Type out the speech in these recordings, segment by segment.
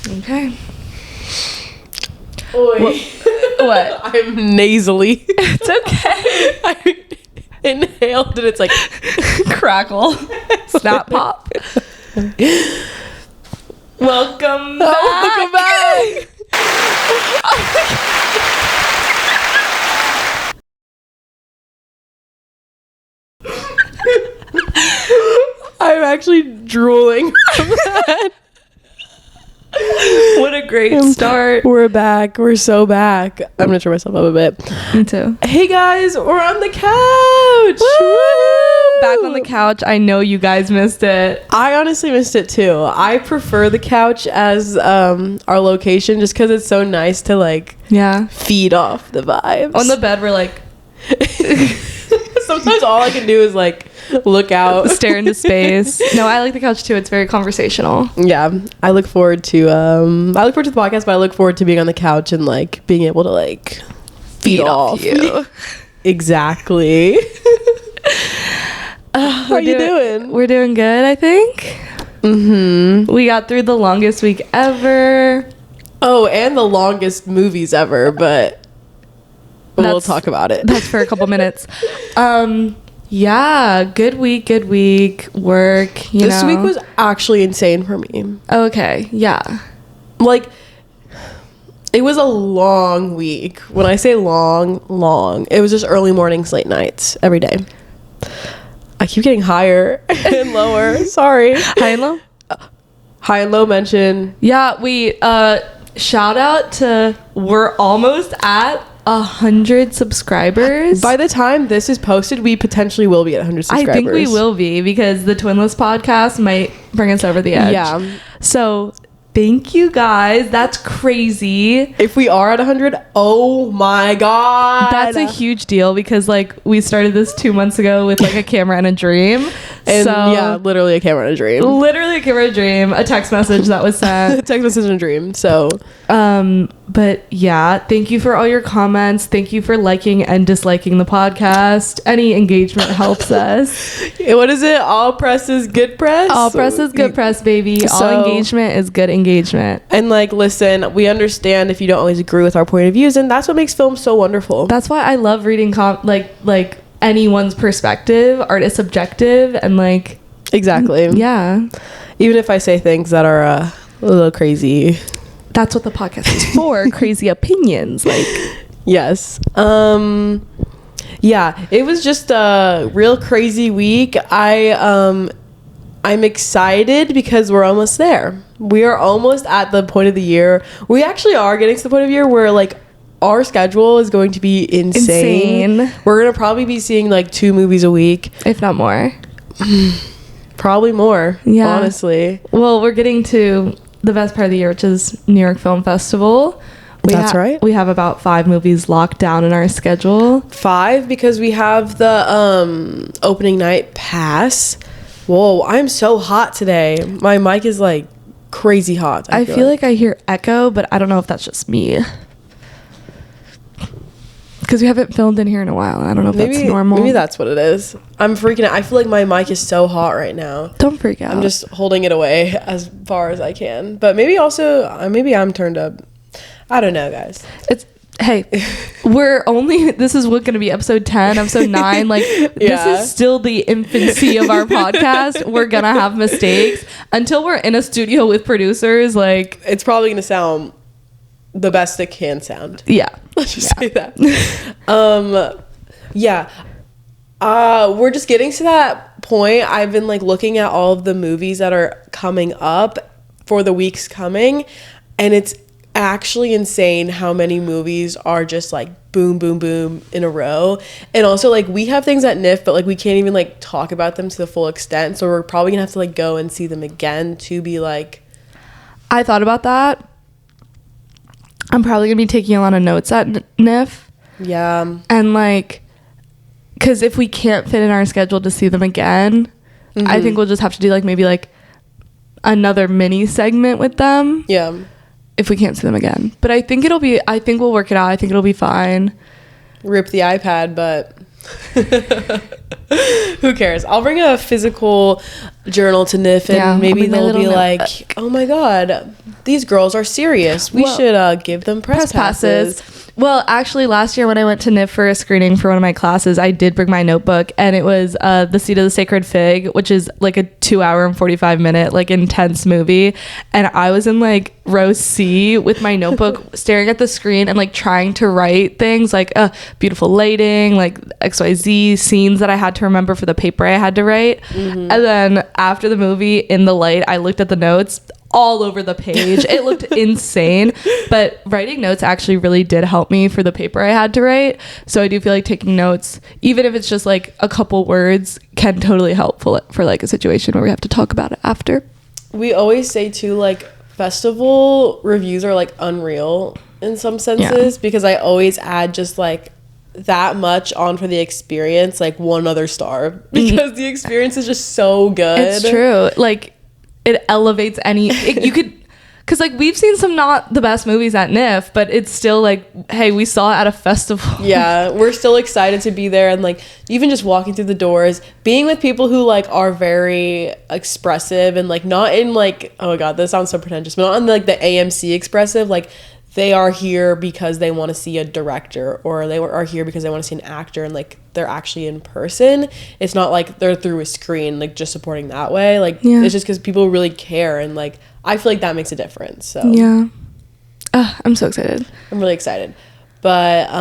Okay. Oi. What? I'm nasally. It's okay. I inhaled and it's like Crackle. Snap pop. Welcome back. Welcome back. I'm actually drooling from that. What a great start. We're back. We're so back. I'm gonna turn myself up a bit. Me too. Hey guys, we're on the couch. Woo! Back on the couch. I know you guys missed it. I honestly missed it too. I prefer the couch as our location just because it's so nice to like feed off the vibes. On the bed, we're like sometimes all I can do is like look out, stare into space. No, I like the couch too. It's very conversational. Yeah, I look forward to the podcast, but I look forward to being on the couch and like being able to like feed off you. Exactly. How are you doing? We're doing good, I think. We got through the longest week ever. Oh, and the longest movies ever, but we'll talk about it. That's for a couple minutes. Yeah, good week, work, This week was actually insane for me. Okay, yeah. Like, it was a long week. When I say long, it was just early mornings, late nights, every day. I keep getting higher and lower. Sorry. High and low? High and low mention. Yeah, we, shout out to, we're almost at 100 subscribers. By the time this is posted, we potentially will be at 100 subscribers. I think we will be because the Twinless podcast might bring us over the edge. Yeah. So thank you guys. That's crazy. If we are at 100, oh my god. That's a huge deal because like we started this 2 months ago with like a camera and a dream. And yeah, literally a camera and a dream. Literally a camera and a dream. A text message that was sent. A text message and a dream. So but yeah, thank you for all your comments. Thank you for liking and disliking the podcast. Any engagement helps us. What is it? All press is good press? All press is good press, baby. All engagement is good engagement. And like, listen, we understand if you don't always agree with our point of views, and that's what makes film so wonderful. That's why I love reading like anyone's perspective. Art is subjective, and like exactly. Yeah. Even if I say things that are a little crazy, that's what the podcast is for. Crazy opinions, like. Yes. Yeah, it was just a real crazy week. I'm excited because we're almost there. We are almost at the point of the year. We actually are getting to the point of the year where like our schedule is going to be insane. We're going to probably be seeing like 2 movies a week, if not more. Probably more. Yeah. Honestly. Well, we're getting to the best part of the year, which is New York Film Festival. That's right. We have about 5 movies locked down in our schedule. 5 because we have the opening night pass. Whoa, I'm so hot today. My mic is like crazy hot. I feel like I hear echo, but I don't know if that's just me. Because we haven't filmed in here in a while. I don't know if that's normal. Maybe that's what it is. I'm freaking out. I feel like my mic is so hot right now. Don't freak out. I'm just holding it away as far as I can. But maybe also, maybe I'm turned up. I don't know, guys. Hey, this is going to be episode 10, episode 9. Like, This is still the infancy of our podcast. We're going to have mistakes. Until we're in a studio with producers, like. It's probably going to sound the best it can sound. Yeah. Let's just say that. Yeah. We're just getting to that point. I've been like looking at all of the movies that are coming up for the weeks coming, and it's actually insane how many movies are just like boom boom boom in a row. And also like we have things at NIF, but like we can't even like talk about them to the full extent, so we're probably gonna have to like go and see them again to be like. I thought about that. I'm probably gonna be taking a lot of notes at NIF. Yeah. And like, because if we can't fit in our schedule to see them again, I think we'll just have to do like maybe like another mini segment with them. Yeah. If we can't see them again. But I think we'll work it out. I think it'll be fine. Rip the iPad, but who cares? I'll bring a physical journal to NIF and maybe they'll be like, oh my God, these girls are serious. We should give them press passes. Well, actually, last year when I went to NIF for a screening for one of my classes, I did bring my notebook, and it was The Seat of the Sacred Fig, which is like a 2-hour and 45-minute like intense movie. And I was in like row C with my notebook staring at the screen and like trying to write things like beautiful lighting, like XYZ scenes that I had to remember for the paper I had to write. And then after the movie, in the light, I looked at the notes all over the page. It looked insane, but writing notes actually really did help me for the paper I had to write. So I do feel like taking notes, even if it's just like a couple words, can totally help for like a situation where we have to talk about it after. We always say too, like, festival reviews are like unreal in some senses, because I always add just like that much on for the experience, like 1 other star, because the experience is just so good. It's true. Like, it elevates you could, because like we've seen some not the best movies at NIF, but it's still like, hey, we saw it at a festival. Yeah, we're still excited to be there, and like even just walking through the doors, being with people who like are very expressive, and like not in like, oh my god, this sounds so pretentious, but not in like the AMC expressive, like they are here because they want to see a director, or they are here because they want to see an actor, and like they're actually in person. It's not like they're through a screen, like just supporting that way. Like it's just because people really care, and like I feel like that makes a difference. So yeah, I'm so excited. I'm really excited. But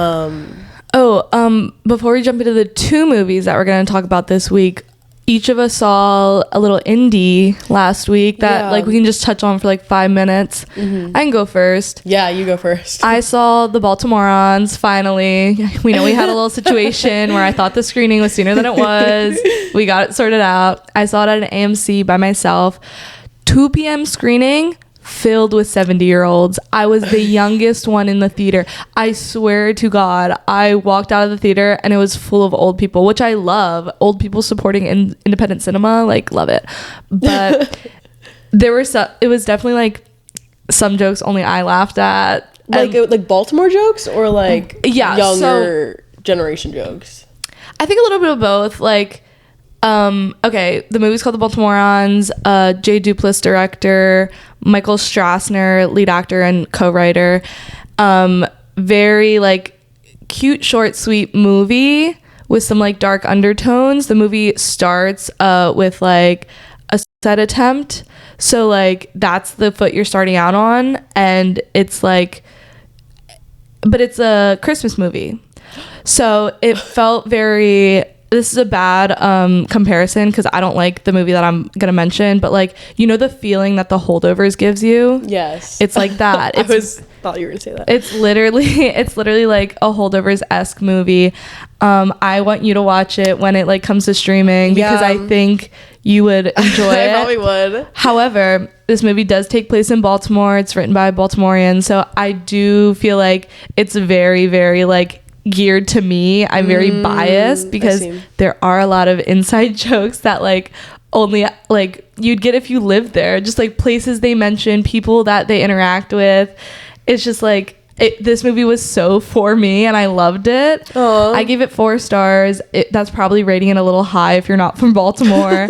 before we jump into the 2 movies that we're going to talk about this week, each of us saw a little indie last week that like we can just touch on for like 5 minutes. I can go first. Yeah, you go first. I saw The Baltimoreans, finally. We know we had a little situation where I thought the screening was sooner than it was. We got it sorted out. I saw it at an AMC by myself. 2 p.m. screening, filled with 70-year-olds. I was the youngest one in the theater. I swear to God, I walked out of the theater and it was full of old people, which I love. Old people supporting independent cinema, like, love it. But it was definitely like some jokes only I laughed at. Like Baltimore jokes, or like younger generation jokes? I think a little bit of both. Like, okay, the movie's called The Baltimoreans. Jay Duplass director, Michael Strassner lead actor and co-writer. Very like cute, short, sweet movie with some like dark undertones. The movie starts with like a suicide attempt, so like that's the foot you're starting out on, and it's like, but it's a Christmas movie, so it felt very. This is a bad comparison because I don't like the movie that I'm gonna mention, but like, you know, the feeling that The Holdovers gives you. Yes, it's like that. Thought you were gonna say that. It's literally like a Holdovers-esque movie. I want you to watch it when it like comes to streaming, because I think you would enjoy it. I probably would. However, this movie does take place in Baltimore. It's written by a Baltimorean, so I do feel like it's very, very like geared to me. I'm very biased because there are a lot of inside jokes that like only like you'd get if you lived there, just like places they mention, people that they interact with. It's just like this movie was so for me, and I loved it. Aww. I gave it 4 stars. That's probably rating it a little high if you're not from Baltimore.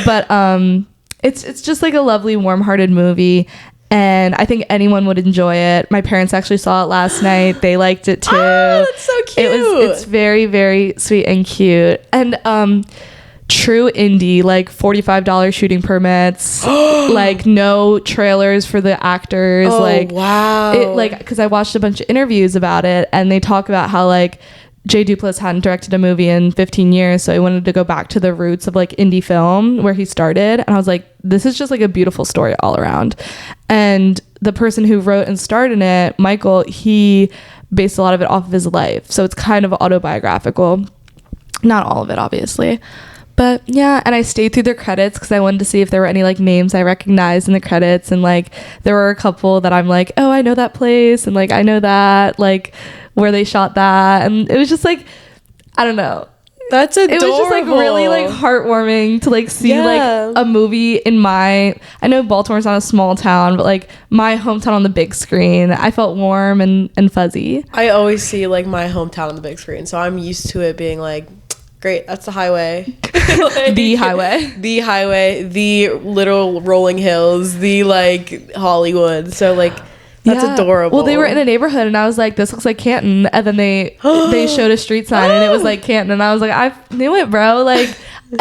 But it's just like a lovely, warm-hearted movie, and I think anyone would enjoy it. My parents actually saw it last night. They liked it too. Oh, that's so cute. It's very, very sweet and cute. And true indie, like $45 shooting permits, like no trailers for the actors. Oh, like, wow. It, like, because I watched a bunch of interviews about it, and they talk about how like Jay Duplass hadn't directed a movie in 15 years, so he wanted to go back to the roots of like indie film where he started. And I was like, this is just like a beautiful story all around. And the person who wrote and starred in it, Michael, he based a lot of it off of his life, so it's kind of autobiographical. Not all of it, obviously, but yeah. And I stayed through the credits because I wanted to see if there were any like names I recognized in the credits, and like there were a couple that I'm like, oh, I know that place, and like I know that like where they shot that. And it was just like, I don't know, that's adorable. It was just like really like heartwarming to like see like a movie in I know Baltimore's not a small town, but like my hometown on the big screen. I felt warm and fuzzy. I always see like my hometown on the big screen, so I'm used to it being like great. That's the highway. The highway. The highway. The literal rolling hills. The like Hollywood. So like that's adorable. Well, they were in a neighborhood, and I was like, "This looks like Canton." And then they showed a street sign, and it was like Canton, and I was like, "I knew it, bro! Like,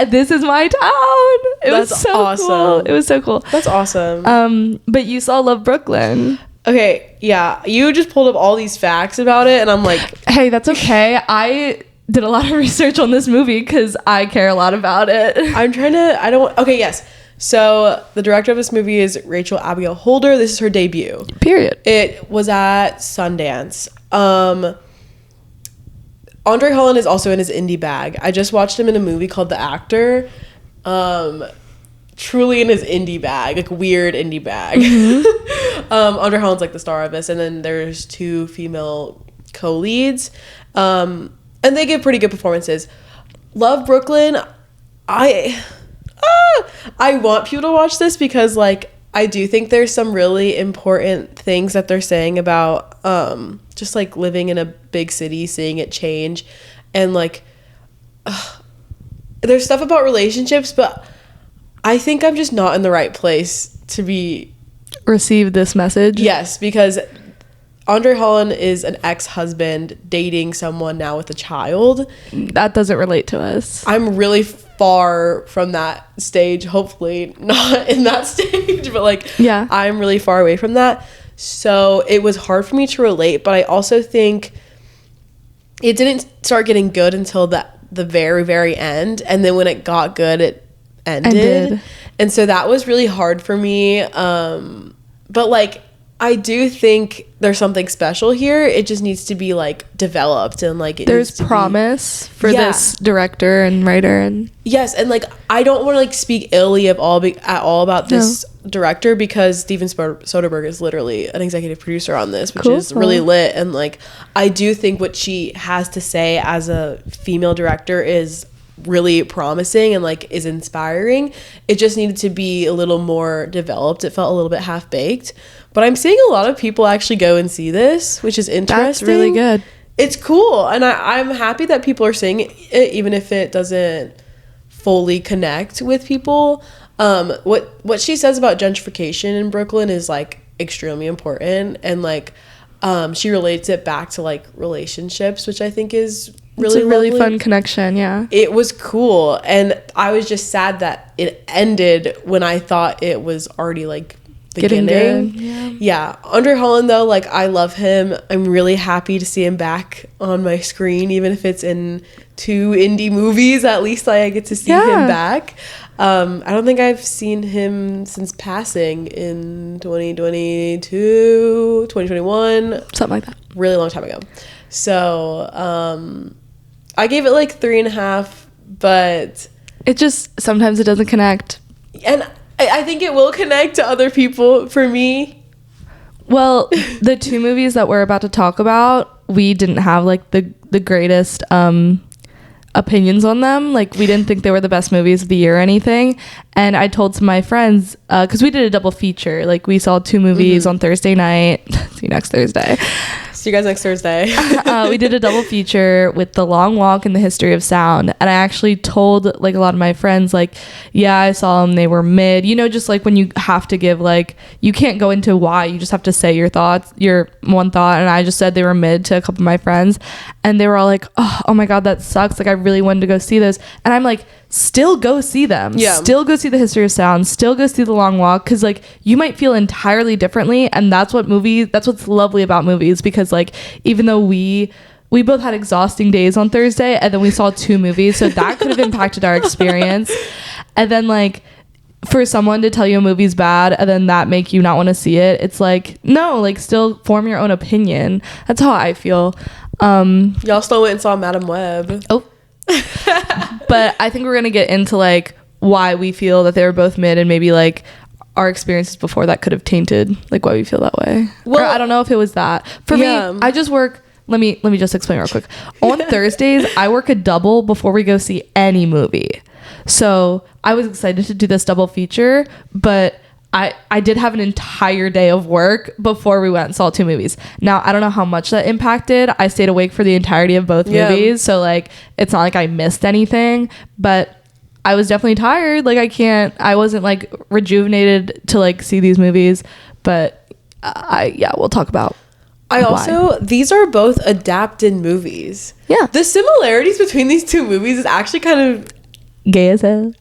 this is my town." That's was so awesome. Cool. It was so cool. That's awesome. But you saw Love Brooklyn. Okay, yeah. You just pulled up all these facts about it, and I'm like, hey, that's okay. I did a lot of research on this movie because I care a lot about it. Okay, yes. So the director of this movie is Rachel Abigail Holder. This is her debut. Period. It was at Sundance. Andre Holland is also in his indie bag. I just watched him in a movie called The Actor. Truly in his indie bag, like weird indie bag. Mm-hmm. Andre Holland's like the star of this, and then there's 2 female co-leads, and they give pretty good performances. Love Brooklyn. I want people to watch this because like I do think there's some really important things that they're saying about just like living in a big city, seeing it change, and like there's stuff about relationships, but I think I'm just not in the right place to receive this message. Yes, because Andre Holland is an ex-husband dating someone now with a child. That doesn't relate to us. I'm really far from that stage, hopefully not in that stage, but like yeah, I'm really far away from that. So it was hard for me to relate, but I also think it didn't start getting good until the very, very end. And then when it got good, it ended. And so that was really hard for me. But like, I do think there's something special here. It just needs to be like developed, and like there's promise for this director and writer, and yes, and like I don't want to like speak illy at all about this director, because Steven Soderbergh is literally an executive producer on this, which is really lit. And like I do think what she has to say as a female director is really promising and like is inspiring. It just needed to be a little more developed. It felt a little bit half-baked, but I'm seeing a lot of people actually go and see this, which is interesting. That's really good. It's cool, and I'm happy that people are seeing it, even if it doesn't fully connect with people. What she says about gentrification in Brooklyn is like extremely important, and like she relates it back to like relationships, which I think is really fun connection. Yeah, it was cool, and I was just sad that it ended when I thought it was already like beginning. Yeah. Andre Holland though, like I love him. I'm really happy to see him back on my screen, even if it's in 2 indie movies. At least I get to see him back. I don't think I've seen him since passing in 2021, something like that, really long time ago. So I gave it like 3.5, but it just sometimes it doesn't connect, and I think it will connect to other people. For me, well, the 2 movies that we're about to talk about, we didn't have like the greatest opinions on them. Like we didn't think they were the best movies of the year or anything. And I told some of my friends, because we did a double feature, like we saw 2 movies on Thursday night. See you next Thursday. See you guys next Thursday. We did a double feature with The Long Walk and The History of Sound, and I actually told like a lot of my friends, like, yeah, I saw them, they were mid, you know, just like when you have to give, like, you can't go into why, you just have to say your thoughts, your one thought. And I just said they were mid to a couple of my friends, and they were all like, oh my god, that sucks, like I really wanted to go see those. And I'm like, still go see them. Still go see The History of Sound, still go see The Long Walk, because like you might feel entirely differently, and that's what's lovely about movies, because like even though we both had exhausting days on Thursday, and then we saw 2 movies, so that could have impacted our experience. And then like for someone to tell you a movie's bad and then that make you not want to see it, it's like, no, like still form your own opinion. That's how I feel. Y'all still went and saw Madam Web. But I think we're gonna get into like why we feel that they were both mid, and maybe like our experiences before that could have tainted like why we feel that way. Well, or I don't know if it was that. For me, I just work, let me just explain real quick. On Thursdays, I work a double before we go see any movie. So I was excited to do this double feature, but I did have an entire day of work before we went and saw 2 movies. Now, I don't know how much that impacted. I stayed awake for the entirety of both movies. So like, it's not like I missed anything, but I was definitely tired. Like I wasn't like rejuvenated to like see these movies, but we'll talk about these are both adapted movies. Yeah. The similarities between these 2 movies is actually kind of gay as hell.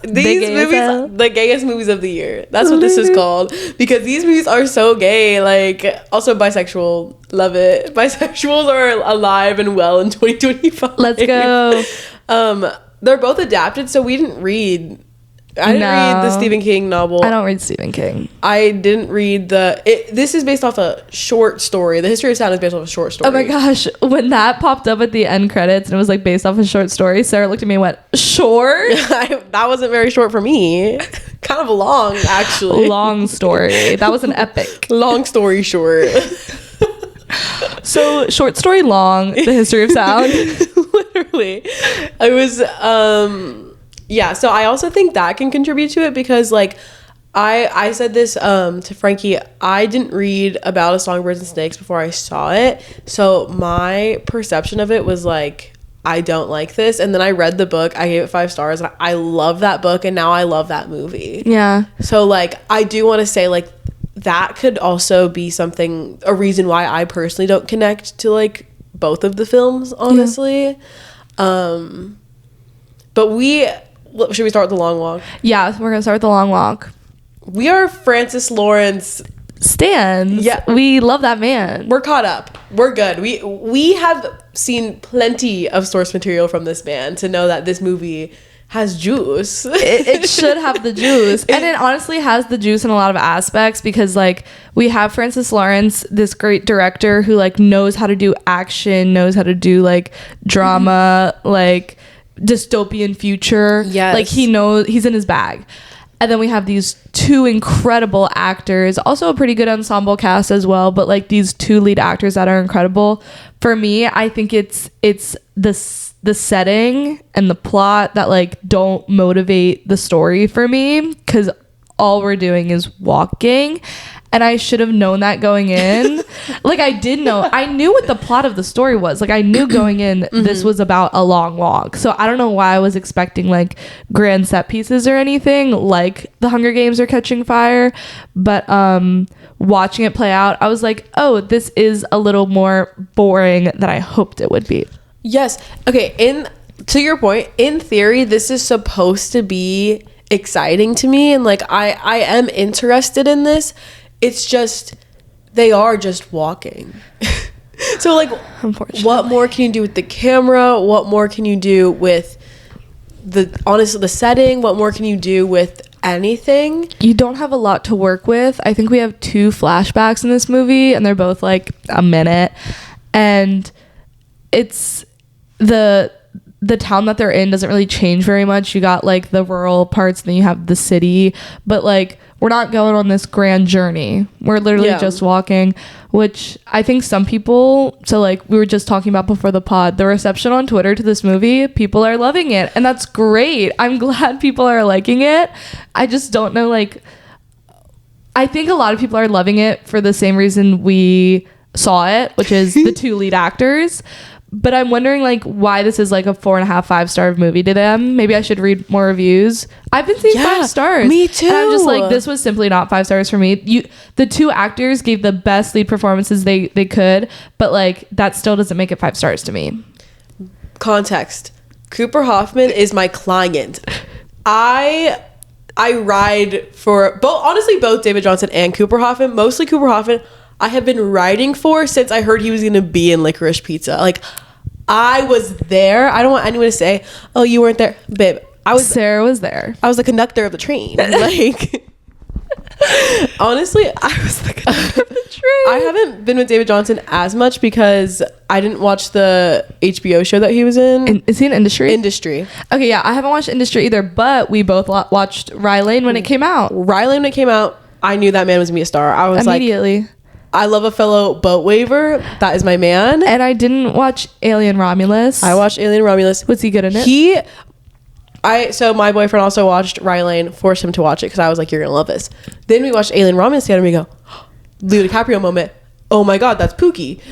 These movies, the gayest movies of the year. That's what this is called, because these movies are so gay. Like, also bisexual, love it. Bisexuals are alive and well in 2025. Let's go. They're both adapted, so we didn't read. I didn't read the Stephen King novel. I don't read Stephen King. I didn't read this is based off a short story. The History of Sound is based off a short story. Oh my gosh. When that popped up at the end credits and it was like based off a short story, Sarah looked at me and went, short? That wasn't very short for me. Kind of long, actually. Long story. That was an epic. Long story short. So, short story long, The History of Sound. Literally. I was yeah, so I also think that can contribute to it, because like I said this to Frankie, I didn't read About a Songbirds and Snakes before I saw it, so my perception of it was like, I don't like this. And then I read the book, I gave it 5 stars, and I love that book, and now I love that movie. Yeah. So like, I do want to say like, that could also be a reason why I personally don't connect to like both of the films, honestly. Yeah. But should we start with The Long Walk? Yeah, we're gonna start with The Long Walk. We are Francis Lawrence stans. Yeah, we love that man. We're caught up. We're good. We have seen plenty of source material from this man to know that this movie has juice. It should have the juice, and it honestly has the juice in a lot of aspects, because like we have Francis Lawrence, this great director who like knows how to do action, knows how to do like drama, like dystopian future. Yes. Like he knows, he's in his bag. And then we have these 2 incredible actors, also a pretty good ensemble cast as well, but like these 2 lead actors that are incredible. For me, I think it's the setting and the plot that like don't motivate the story for me, because all we're doing is walking. And I should have known that going in. Like, I knew what the plot of the story was. Like, I knew going in this was about a long walk. So I don't know why I was expecting like grand set pieces or anything like The Hunger Games or Catching Fire. But watching it play out, I was like, oh, this is a little more boring than I hoped it would be. Yes. Okay. To your point, in theory, this is supposed to be exciting to me. And like, I am interested in this. It's just, they are just walking. So like, what more can you do with the camera? What more can you do with the setting? What more can you do with anything? You don't have a lot to work with. I think we have 2 flashbacks in this movie, and they're both like a minute. And it's the town that they're in doesn't really change very much. You got like the rural parts, and then you have the city, but like we're not going on this grand journey. We're literally just walking, which I think some people, so like we were just talking about before the pod, the reception on Twitter to this movie, people are loving it, and that's great. I'm glad people are liking it. I just don't know, like, I think a lot of people are loving it for the same reason we saw it, which is the 2 lead actors. But I'm wondering like why this is like a 4.5, 5-star movie to them. Maybe I should read more reviews. I've been seeing 5 stars. Me too. And I'm just like, this was simply not 5 stars for me. The 2 actors gave the best lead performances they could, but like that still doesn't make it 5 stars to me. Context. Cooper Hoffman is my client. I ride for both David Johnson and Cooper Hoffman. Mostly Cooper Hoffman. I have been writing for since I heard he was going to be in Licorice Pizza. Like, I was there. I don't want anyone to say, oh, you weren't there. Babe, Sarah was there. I was the conductor of the train. Like, honestly, I was the conductor of the train. I haven't been with David Johnson as much because I didn't watch the HBO show that he was in. Is he in Industry? Industry. Okay, yeah. I haven't watched Industry either, but we both watched Rye Lane when it came out. Rye Lane when it came out, I knew that man was going to be a star. I was immediately. I love a fellow boat waver. That is my man. And I didn't watch Alien Romulus. I watched Alien Romulus. Was he good in it? So my boyfriend also watched Rylane, forced him to watch it because I was like, you're gonna love this. Then we watched Alien Romance together and we go, Leo DiCaprio moment. Oh my god, that's Pookie.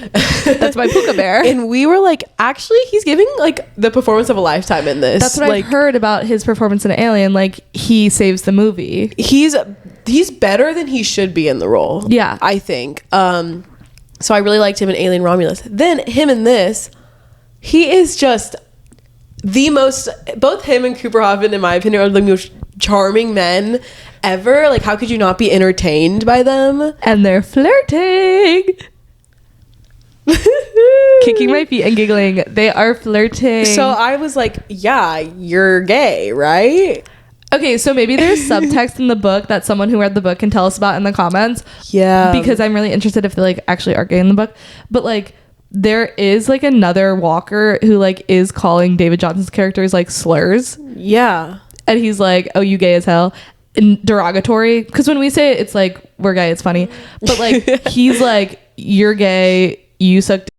That's my Puka Bear. And we were like, actually, he's giving like the performance of a lifetime in this. That's what like, I've heard about his performance in Alien. Like, he saves the movie. He's better than he should be in the role. Yeah. I think. So I really liked him in Alien Romulus. Then him in this, he is just the most, both him and Cooper Hoffman, in my opinion, are the most charming men ever. Like, how could you not be entertained by them? And they're flirting. Kicking my feet and giggling. They are flirting. So I was like, yeah, you're gay, right? Okay, so maybe there's subtext in the book that someone who read the book can tell us about in the comments. Yeah. Because I'm really interested if they like actually are gay in the book. But like, there is like another Walker who like is calling David Johnson's characters like slurs. Yeah. And he's like, oh, you gay as hell. And derogatory. Because when we say it, it's like, we're gay, it's funny. But like, he's like, you're gay, you suck dick.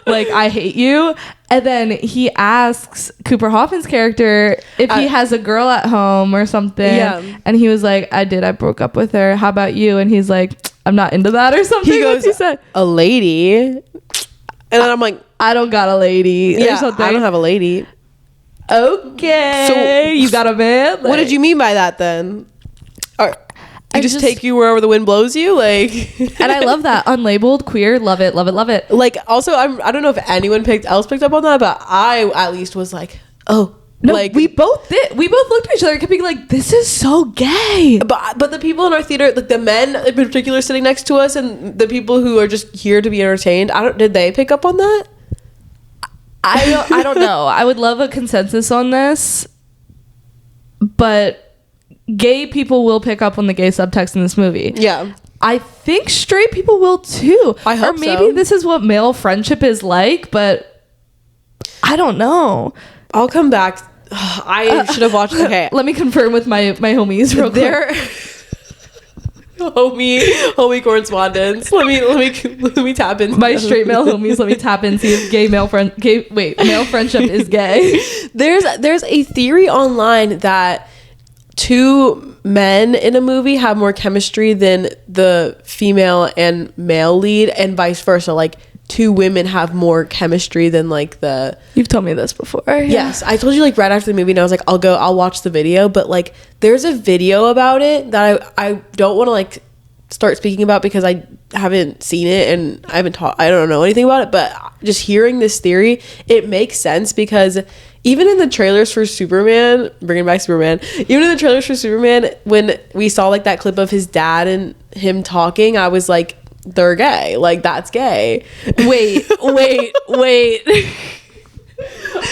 like I hate you. And then he asks Cooper Hoffman's character if he has a girl at home or something. Yeah. And he was like, I broke up with her. How about you? And he's like, I'm not into that or something. He goes, he said, a lady. And then I'm like, I don't got a lady. Yeah, or something. I don't have a lady. Okay. So you got a man? Like, what did you mean by that then? I just take you wherever the wind blows you, like. And I love that. Unlabeled, queer, love it, love it, love it. Like, also, I don't know if anyone else picked up on that, but I at least was like, oh. No, like, we both did. We both looked at each other and kept being like, this is so gay. But the people in our theater, like the men in particular sitting next to us and the people who are just here to be entertained, did they pick up on that? I don't know. I would love a consensus on this, but gay people will pick up on the gay subtext in this movie. Yeah. I think straight people will too. I hope so. Or maybe this is what male friendship is like, but I don't know. I'll come back. I should have watched. Okay. Let me confirm with my homies real quick. homie correspondence. Let me tap in. My straight male homies. Let me tap in, see if male friendship is gay. There's a theory online that two men in a movie have more chemistry than the female and male lead, and vice versa. Like, two women have more chemistry than like the. You've told me this before. Yeah. Yes, I told you like right after the movie, and I was like, I'll watch the video. But like, there's a video about it that I don't want to like start speaking about because I haven't seen it and I don't know anything about it. But just hearing this theory, it makes sense because even in the trailers for Superman, bringing back Superman, even in the trailers for Superman, when we saw like that clip of his dad and him talking, I was like, they're gay. Like, that's gay. Wait. Or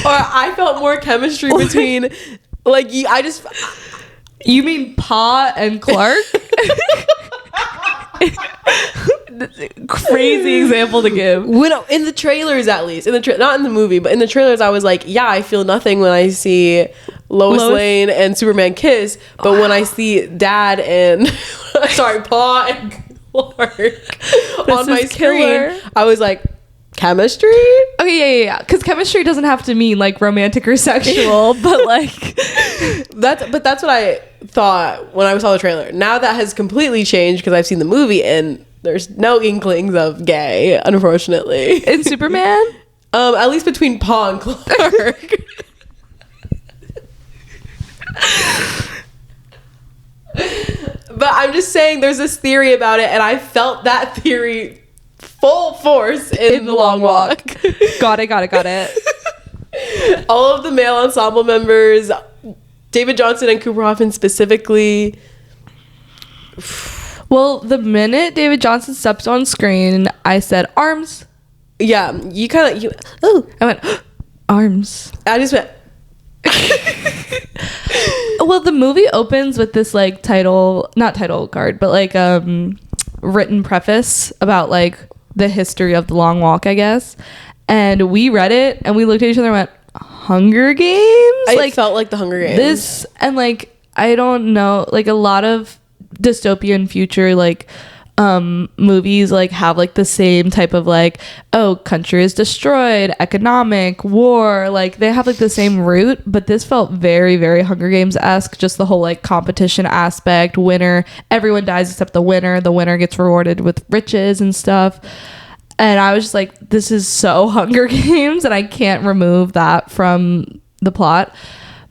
I felt more chemistry between, like, you mean Pa and Clark? Crazy example to give. In the trailers, at least, not in the movie, but in the trailers, I was like, yeah, I feel nothing when I see Lois Lane and Superman kiss, but when I see Dad and Pa and Clark on my screen, I was like, chemistry? Okay, yeah. Because chemistry doesn't have to mean like romantic or sexual, but like that's what I thought when I saw the trailer. Now that has completely changed because I've seen the movie and there's no inklings of gay, unfortunately. In Superman? At least between Pa and Clark. But I'm just saying there's this theory about it, and I felt that theory full force in The Long Walk. Got it. All of the male ensemble members, David Johnson and Cooper Hoffman specifically. Well, the minute David Johnson stepped on screen, I said, arms. Yeah, I went, arms. I just went. Well, the movie opens with this like not title card, but like written preface about like the history of The Long Walk, I guess. And we read it and we looked at each other and went, Hunger Games? It felt like the Hunger Games. This, and like, I don't know, like a lot of dystopian future, like movies like have like the same type of like, oh, country is destroyed, economic, war, like they have like the same root, but this felt very, very Hunger Games-esque, just the whole like competition aspect, winner, everyone dies except the winner gets rewarded with riches and stuff. And I was just like, this is so Hunger Games, and I can't remove that from the plot.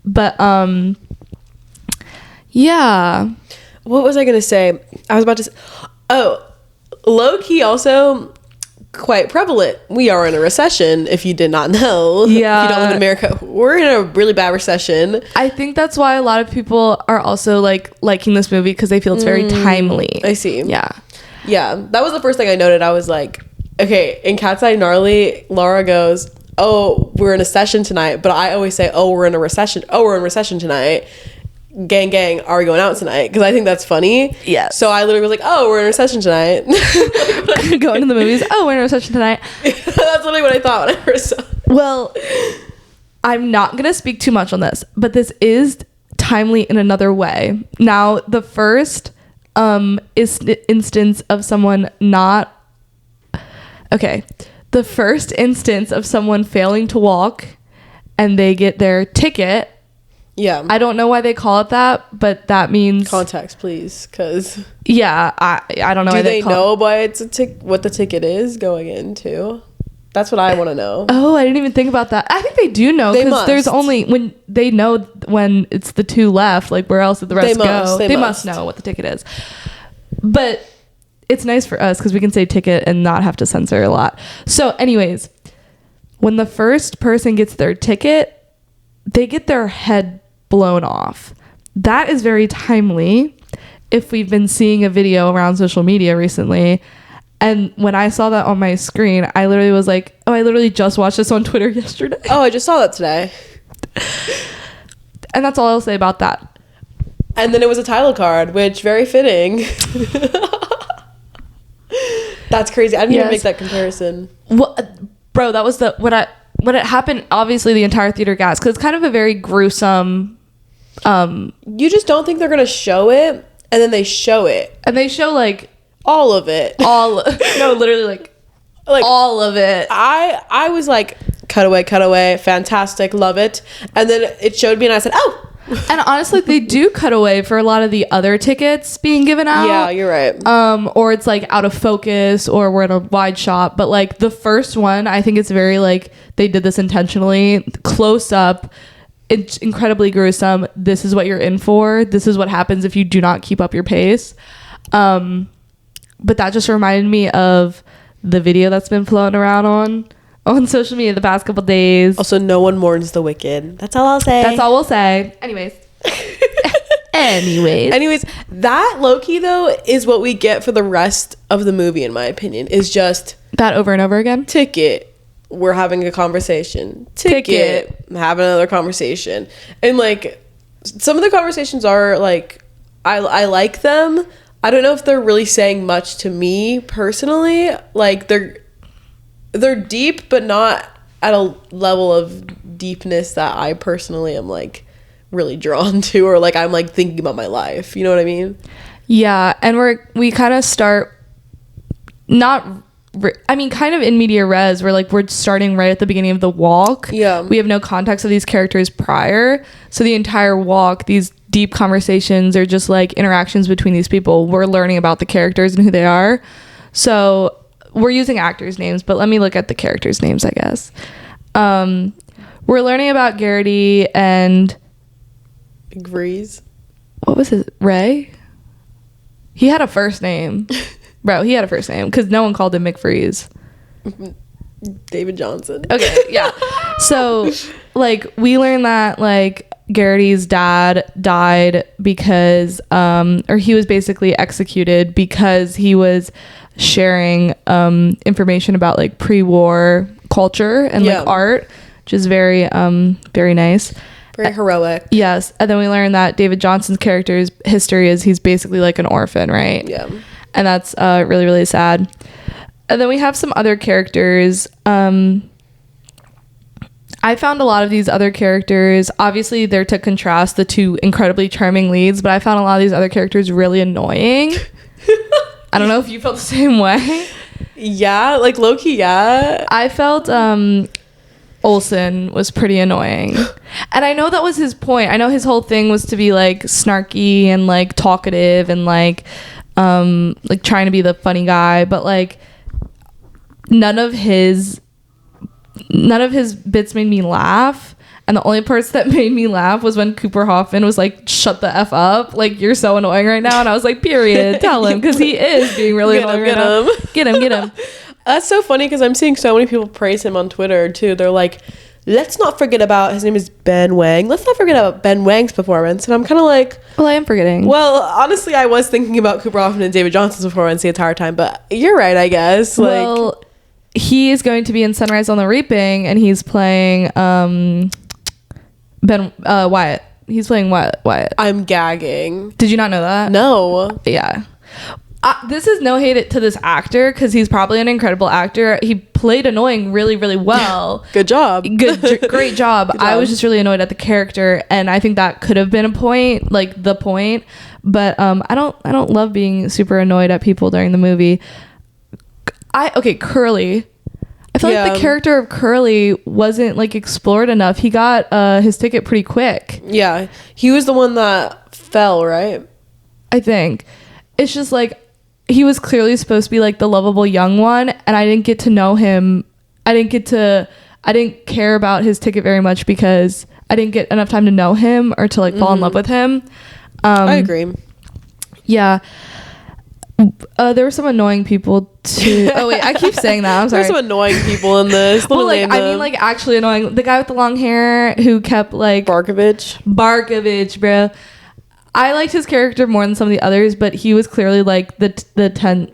But yeah. What was I gonna say? I was about to say, low-key also quite prevalent. We are in a recession, if you did not know. Yeah. If you don't live in America, we're in a really bad recession. I think that's why a lot of people are also like liking this movie, because they feel it's very timely. I see. Yeah. Yeah, that was the first thing I noted. I was like, okay, in Cat's Eye Gnarly, Laura goes, oh, we're in a session tonight. But I always say, oh, we're in a recession. Oh, we're in recession tonight. Gang, are we going out tonight? Because I think that's funny. Yeah. So I literally was like, oh, we're in a recession tonight. Going to the movies. Oh, we're in a recession tonight. That's literally what I thought when I first saw it. Well, I'm not going to speak too much on this, but this is timely in another way. Now, the first instance of someone not... Okay. The first instance of someone failing to walk and they get their ticket... Yeah. I don't know why they call it that, but that means... Context, please, because... Yeah, I don't know why they know why it's what the ticket is going into? That's what I want to know. Oh, I didn't even think about that. I think they do know, because there's only... When they know when it's the two left, like where else did the rest go? They must know what the ticket is. But it's nice for us because we can say ticket and not have to censor a lot. So anyways, when the first person gets their ticket, they get their head blown off. That is very timely if we've been seeing a video around social media recently. And when I saw that on my screen, I literally was like, oh, I literally just watched this on Twitter yesterday. Oh, I just saw that today. And that's all I'll say about that. And then it was a title card, which very fitting. That's crazy. I didn't even make that comparison. Well, bro, that was when it happened, obviously the entire theater gasped, because it's kind of a very gruesome... you just don't think they're going to show it, and then they show it. And they show, like... all of it. No, literally, like all of it. I was like, cut away, fantastic, love it. And then it showed me, and I said, oh! And honestly, they do cut away for a lot of the other tickets being given out. Yeah, you're right. Or it's like out of focus, or we're in a wide shot. But like the first one, I think it's very like they did this intentionally, close up. It's incredibly gruesome. This is what you're in for. This is what happens if you do not keep up your pace. But that just reminded me of the video that's been floating around on social media the past couple days. Also, no one mourns the wicked. That's all I'll say. That's all we'll say. Anyways, that low-key though is what we get for the rest of the movie, in my opinion, is just that over and over again. Ticket, we're having a conversation. Ticket, having another conversation. And like some of the conversations are like I like them. I don't know if they're really saying much to me personally. Like they're deep, but not at a level of deepness that I personally am like really drawn to, or like I'm like thinking about my life. You know what I mean? Yeah, and we kind of start kind of in media res. We're starting right at the beginning of the walk. Yeah, we have no context of these characters prior, so the entire walk, these deep conversations are just like interactions between these people. We're learning about the characters and who they are. So we're using actors' names, but let me look at the characters' names, I guess. We're learning about Garrity and... McVrees. What was his... Ray? He had a first name. Bro, he had a first name, because no one called him McVrees. David Johnson. Okay, yeah. So, like, we learned that, like, Garrity's dad died because... or he was basically executed because he was... sharing information about like pre-war culture and like art, which is very very nice, very heroic. Yes. And then we learned that David Johnson's character's history is he's basically like an orphan, right? Yeah. And that's really, really sad. And then we have some other characters. I found a lot of these other characters, obviously they're to contrast the two incredibly charming leads, but I found a lot of these other characters really annoying. I don't know if you felt the same way. Yeah, like low-key, yeah. I felt Olsen was pretty annoying. And I know that was his point. I know his whole thing was to be like snarky and like talkative and like trying to be the funny guy, but like none of his bits made me laugh. And the only parts that made me laugh was when Cooper Hoffman was like, shut the F up. Like, you're so annoying right now. And I was like, period. Tell him. Because he is being really annoying right now. Get him. That's so funny because I'm seeing so many people praise him on Twitter, too. They're like, let's not forget about, his name is Ben Wang. Let's not forget about Ben Wang's performance. And I'm kind of like... Well, I am forgetting. Well, honestly, I was thinking about Cooper Hoffman and David Johnson's performance the entire time. But you're right, I guess. Well, he is going to be in Sunrise on the Reaping. And he's playing... Wyatt. He's playing Wyatt. I'm gagging. Did you not know that? No. Yeah. This is no hate to this actor because he's probably an incredible actor. He played annoying really, really well. Good job. Great job. I was just really annoyed at the character, and I think that could have been a point, like the point. But I don't love being super annoyed at people during the movie. Curly. I feel like the character of Curly wasn't like explored enough. He got his ticket pretty quick. Yeah, he was the one that fell, right? I think it's just like he was clearly supposed to be like the lovable young one, and I didn't get to know him. I didn't care about his ticket very much because I didn't get enough time to know him or to like fall in love with him. I agree. Yeah. There were some annoying people too. Oh wait, I keep saying that. I'm sorry. There's some annoying people in this. Well, like I mean, like actually annoying. The guy with the long hair who kept like Barkovich, bro. I liked his character more than some of the others, but he was clearly like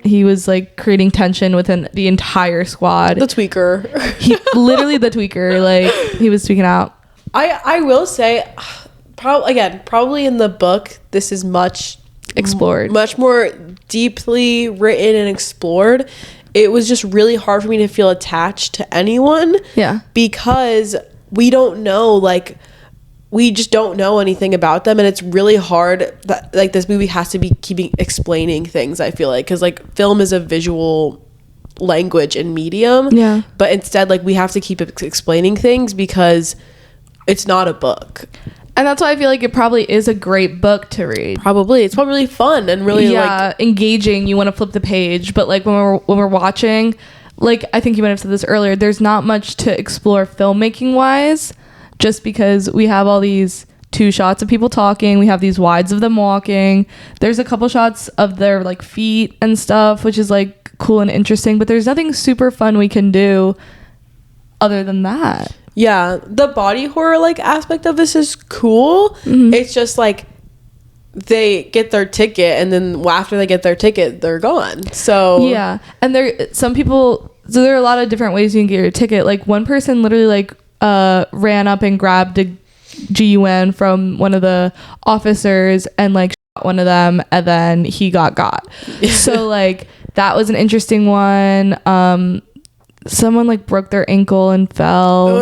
he was like creating tension within the entire squad. The tweaker. He literally the tweaker. Like he was tweaking out. I will say, probably in the book, this is much more deeply written and explored. It was just really hard for me to feel attached to anyone. Yeah. Because we don't know, like, we just don't know anything about them, and it's really hard that like this movie has to be explaining things, I feel like, because like film is a visual language and medium. Yeah. But instead, like, we have to keep explaining things because it's not a book. And that's why I feel like it probably is a great book to read. Probably. It's probably really fun and really like engaging. You want to flip the page. But like when we're watching, like I think you might have said this earlier, there's not much to explore filmmaking wise, just because we have all these 2 shots of people talking. We have these wides of them walking. There's a couple shots of their like feet and stuff, which is like cool and interesting. But there's nothing super fun we can do other than that. Yeah, the body horror like aspect of this is cool. Mm-hmm. It's just like they get their ticket, and then after they get their ticket, they're gone. So yeah, and there are a lot of different ways you can get your ticket. Like one person literally like ran up and grabbed a GUN from one of the officers and like shot one of them, and then he got. So like that was an interesting one. Someone like broke their ankle and fell.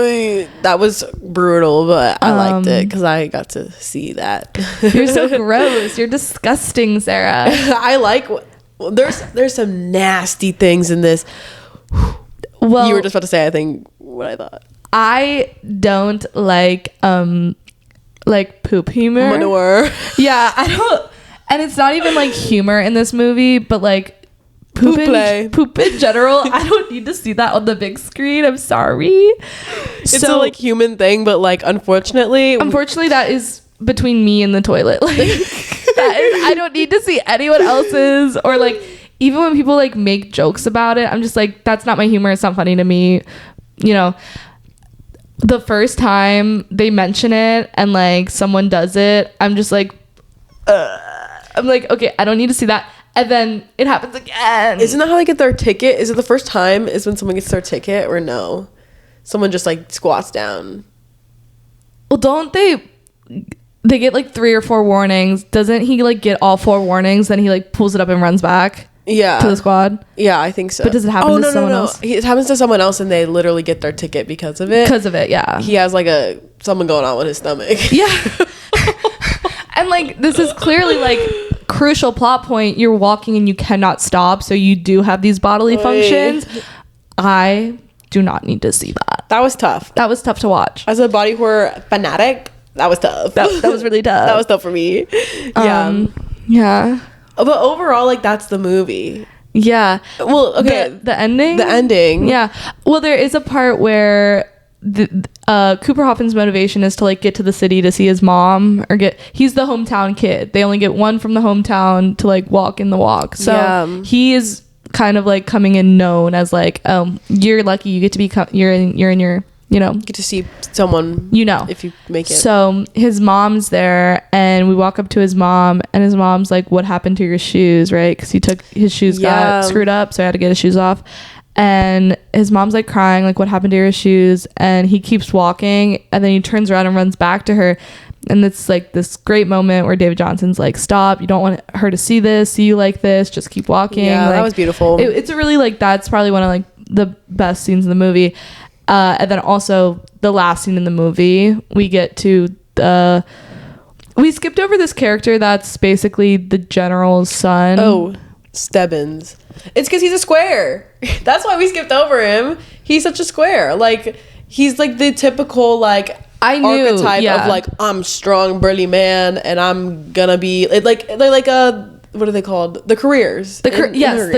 That was brutal, but I liked it because I got to see that. You're so gross. You're disgusting, Sarah. I like. There's some nasty things in this. Well, you were just about to say, I think, what I thought. I don't like poop humor. Manure. Yeah, I don't. And it's not even like humor in this movie, but like. Poop in general, I don't need to see that on the big screen. I'm sorry. It's a like human thing, but like unfortunately that is between me and the toilet. Like I don't need to see anyone else's, or like even when people like make jokes about it, I'm just like, that's not my humor. It's not funny to me. You know, the first time they mention it and like someone does it, I'm just like, I'm like, okay, I don't need to see that. And then it happens again. Isn't that how they get their ticket? Is it the first time is when someone gets their ticket, or no? Someone just like squats down. Well, don't they get like 3 or 4 warnings. Doesn't he like get all 4 warnings? Then he like pulls it up and runs back to the squad? Yeah, I think so. But does it happen to someone else? It happens to someone else, and they literally get their ticket because of it. Yeah. He has like something going on with his stomach. Yeah. And like this is clearly like crucial plot point, you're walking and you cannot stop, so you do have these bodily functions. I do not need to see that. That was tough. That was tough to watch. As a body horror fanatic, that was tough. That was really tough. That was tough for me. Yeah. But overall, like, that's the movie. Yeah. Well, okay. The ending? The ending. Yeah. Well, there is a part where Cooper Hoffman's motivation is to like get to the city to see his mom, or he's the hometown kid. They only get one from the hometown to like walk in the walk. So he is kind of like coming in known as like, you're lucky you get to be you're in your, you know, get to see someone, you know, if you make it. So his mom's there, and we walk up to his mom, and his mom's like, what happened to your shoes, right? Because his shoes got screwed up, so I had to get his shoes off. And his mom's like crying, like, what happened to your shoes? And he keeps walking, and then he turns around and runs back to her. And it's like this great moment where David Johnson's like, stop, you don't want her to see you like this, just keep walking. Yeah, like, that was beautiful. It's a really, like, that's probably one of like the best scenes in the movie. And then also the last scene in the movie, we get to we skipped over this character that's basically the general's son. Oh, Stebbins. It's because he's a square. That's why we skipped over him. He's such a square. Like, he's like the typical like archetype of like, I'm strong, burly man, and I'm gonna be like what are they called? The careers. The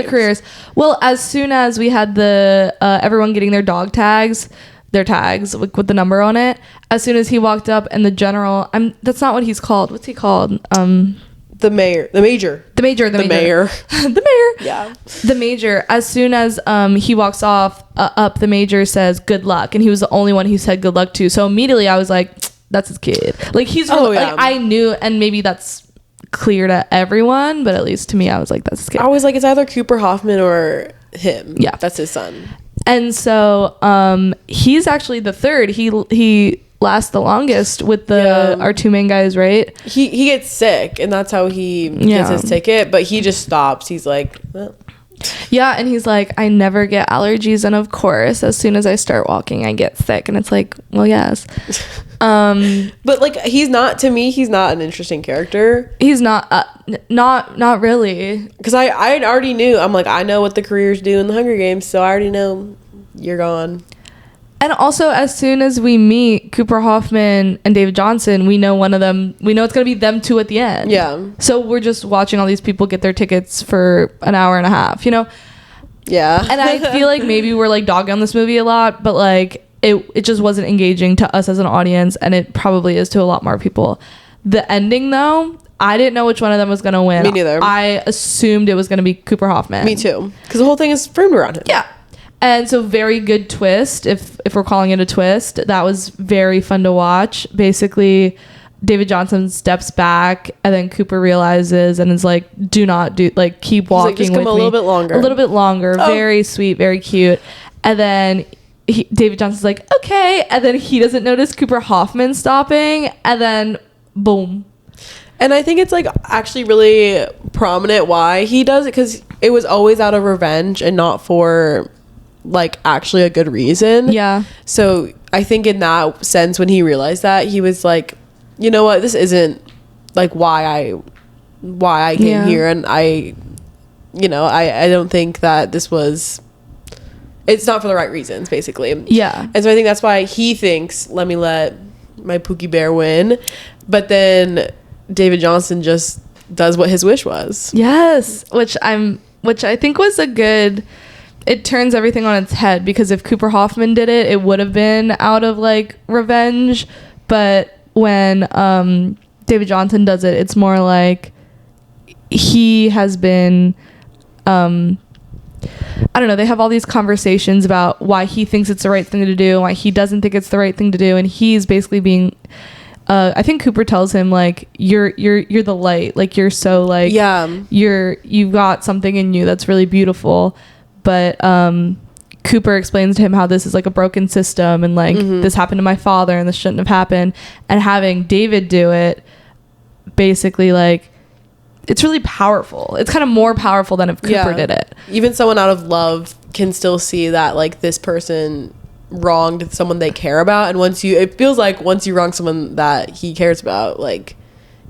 careers. Well, as soon as we had the everyone getting their tags like, with the number on it, as soon as he walked up and the general, that's not what he's called. What's he called? The major. The mayor. Yeah. The major. As soon as he walks up, the major says good luck, and he was the only one who said good luck to. So immediately I was like, that's his kid. Like, he's really, like, I knew, and maybe that's clear to everyone, but at least to me, I was like, that's his kid. I was like, it's either Cooper Hoffman or him. Yeah, that's his son. And so he's actually the third. He lasts the longest with our two main guys, right? He gets sick, and that's how he gets his ticket, but he just stops. He's like, well. Yeah, and he's like, I never get allergies, and of course, as soon as I start walking, I get sick. And it's like, well, yes. But like, he's not an interesting character. He's not really. Because I already knew. I'm like, I know what the careers do in the Hunger Games, so I already know you're gone. And also, as soon as we meet Cooper Hoffman and David Johnson, we know one of them. We know it's going to be them two at the end. Yeah. So we're just watching all these people get their tickets for an hour and a half, you know? Yeah. And I feel like maybe we're like dogging on this movie a lot, but like it just wasn't engaging to us as an audience, and it probably is to a lot more people. The ending, though, I didn't know which one of them was going to win. Me neither. I assumed it was going to be Cooper Hoffman. Me too. Because the whole thing is framed around him. Yeah. And so, very good twist, if we're calling it a twist. That was very fun to watch. Basically, David Johnson steps back, and then Cooper realizes and is like, keep walking with me. A little bit longer. Oh. Very sweet, very cute. And then David Johnson's like, okay. And then he doesn't notice Cooper Hoffman stopping, and then boom. And I think it's like actually really prominent why he does it, because it was always out of revenge and not for like actually a good reason. Yeah. So I think in that sense, when he realized that, he was like, you know what, this isn't like why I came here, and I don't think that it's not for the right reasons, basically. Yeah. And so I think that's why he thinks, let me let my Pookie Bear win. But then David Johnson just does what his wish was. Yes. Which I think was a good, it turns everything on its head, because if Cooper Hoffman did it, it would have been out of like revenge. But when David Johnson does it, it's more like he has been I don't know, they have all these conversations about why he thinks it's the right thing to do and why he doesn't think it's the right thing to do, and he's basically being I think Cooper tells him like, you're the light, like you're so like, you've got something in you that's really beautiful. But Cooper explains to him how this is like a broken system, and like this happened to my father and this shouldn't have happened. And having David do it, basically, like, it's really powerful. It's kind of more powerful than if Cooper did it. Even someone out of love can still see that like this person wronged someone they care about, and it feels like once you wrong someone that he cares about, like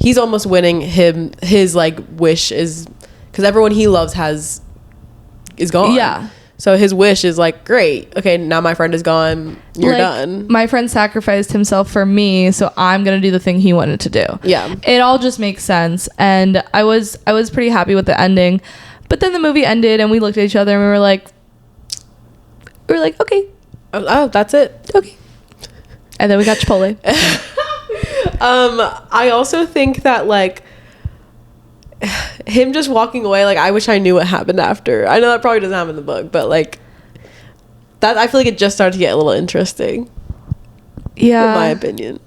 he's almost winning his like wish is, because everyone he loves is gone. Yeah. So his wish is like, great, okay, now my friend is gone, you're like, done. My friend sacrificed himself for me, so I'm gonna do the thing he wanted to do. Yeah, it all just makes sense, and I was pretty happy with the ending. But then the movie ended, and we looked at each other, and we were like, okay, oh, that's it, okay. And then we got Chipotle. I also think that like him just walking away, like I wish I knew what happened after. I know that probably doesn't happen in the book, but like that, I feel like it just started to get a little interesting. Yeah, in my opinion.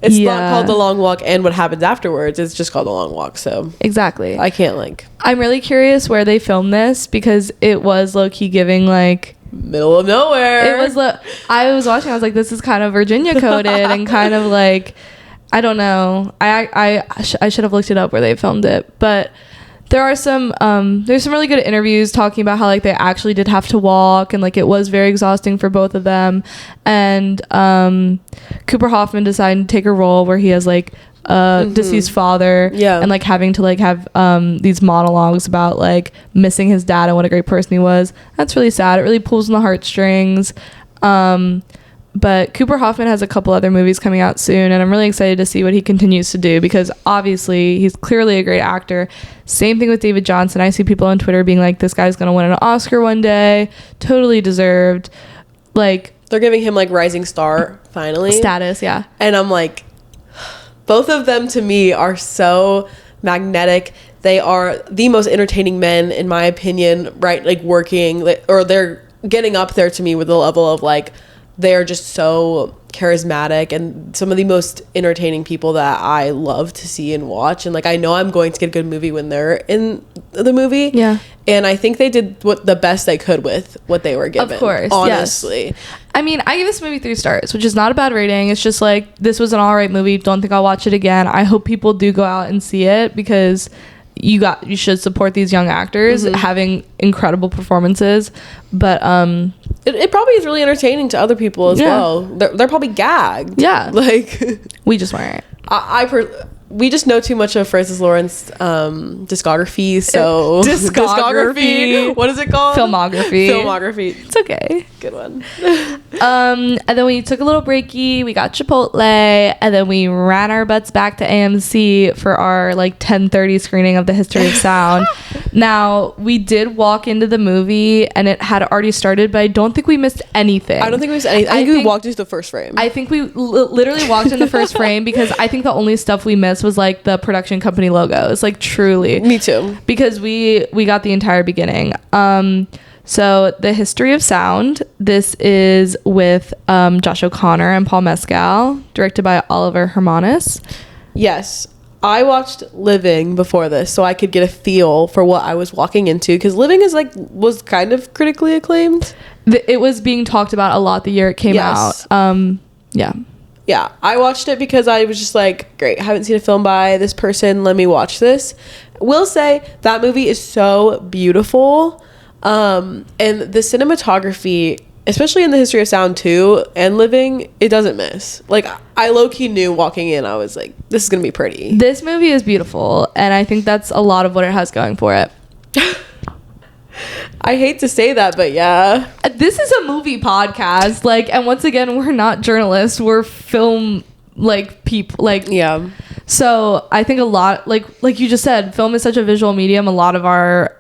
It's not called The Long Walk, and what happens afterwards, it's just called The Long Walk. So exactly, I can't like. I'm really curious where they filmed this, because it was low-key giving like middle of nowhere. It was I was watching, I was like, this is kind of Virginia coded and kind of like, I don't know. I should have looked it up where they filmed it, but there are there's some really good interviews talking about how like they actually did have to walk, and like it was very exhausting for both of them. And Cooper Hoffman decided to take a role where he has like a deceased father, and like having to like have these monologues about like missing his dad and what a great person he was. That's really sad. It really pulls on the heartstrings. But Cooper Hoffman has a couple other movies coming out soon, and I'm really excited to see what he continues to do, because obviously he's clearly a great actor. Same thing with David Johnson. I see people on Twitter being like, this guy's gonna win an Oscar one day. Totally deserved. Like, they're giving him like rising star finally status. Yeah. And I'm like, both of them to me are so magnetic. They are the most entertaining men in my opinion, right? Like working, or they're getting up there to me with the level of like, they're just so charismatic and some of the most entertaining people that I love to see and watch. And like, I know I'm going to get a good movie when they're in the movie. Yeah. And I think they did the best they could with what they were given. Of course. Honestly. Yes. I mean, I give this movie 3 stars, which is not a bad rating. It's just like, this was an all right movie. Don't think I'll watch it again. I hope people do go out and see it, because you should support these young actors having incredible performances. But it probably is really entertaining to other people as well. They're probably gagged. Yeah, like we just weren't. We just know too much of Francis Lawrence discography. So discography. What is it called? Filmography. It's okay. Good one. And then we took a little breaky. We got Chipotle, and then we ran our butts back to AMC for our like 10:30 screening of The History of Sound. Now, we did walk into the movie and it had already started, but I don't think we missed anything. I don't think we missed anything. I think we walked into the first frame. I think we literally walked in the first frame, because I think the only stuff we missed was like the production company logos. Like, truly. Me too. Because we got the entire beginning. So The History of Sound, this is with Josh O'Connor and Paul Mescal, directed by Oliver Hermanus. Yes. I watched Living before this, so I could get a feel for what I was walking into, because Living was kind of critically acclaimed. It was being talked about a lot the year it came out. Yeah, I watched it because I was just like, great, haven't seen a film by this person, let me watch this. Will say that movie is so beautiful, and the cinematography, especially in The History of Sound 2 and Living, it doesn't miss. Like, I low-key knew walking in, I was like, this is gonna be pretty. This movie is beautiful, and I think that's a lot of what it has going for it. I hate to say that, but yeah. This is a movie podcast, like, and once again, we're not journalists, we're film, like, people, like, yeah. So I think a lot, like you just said, film is such a visual medium. A lot of our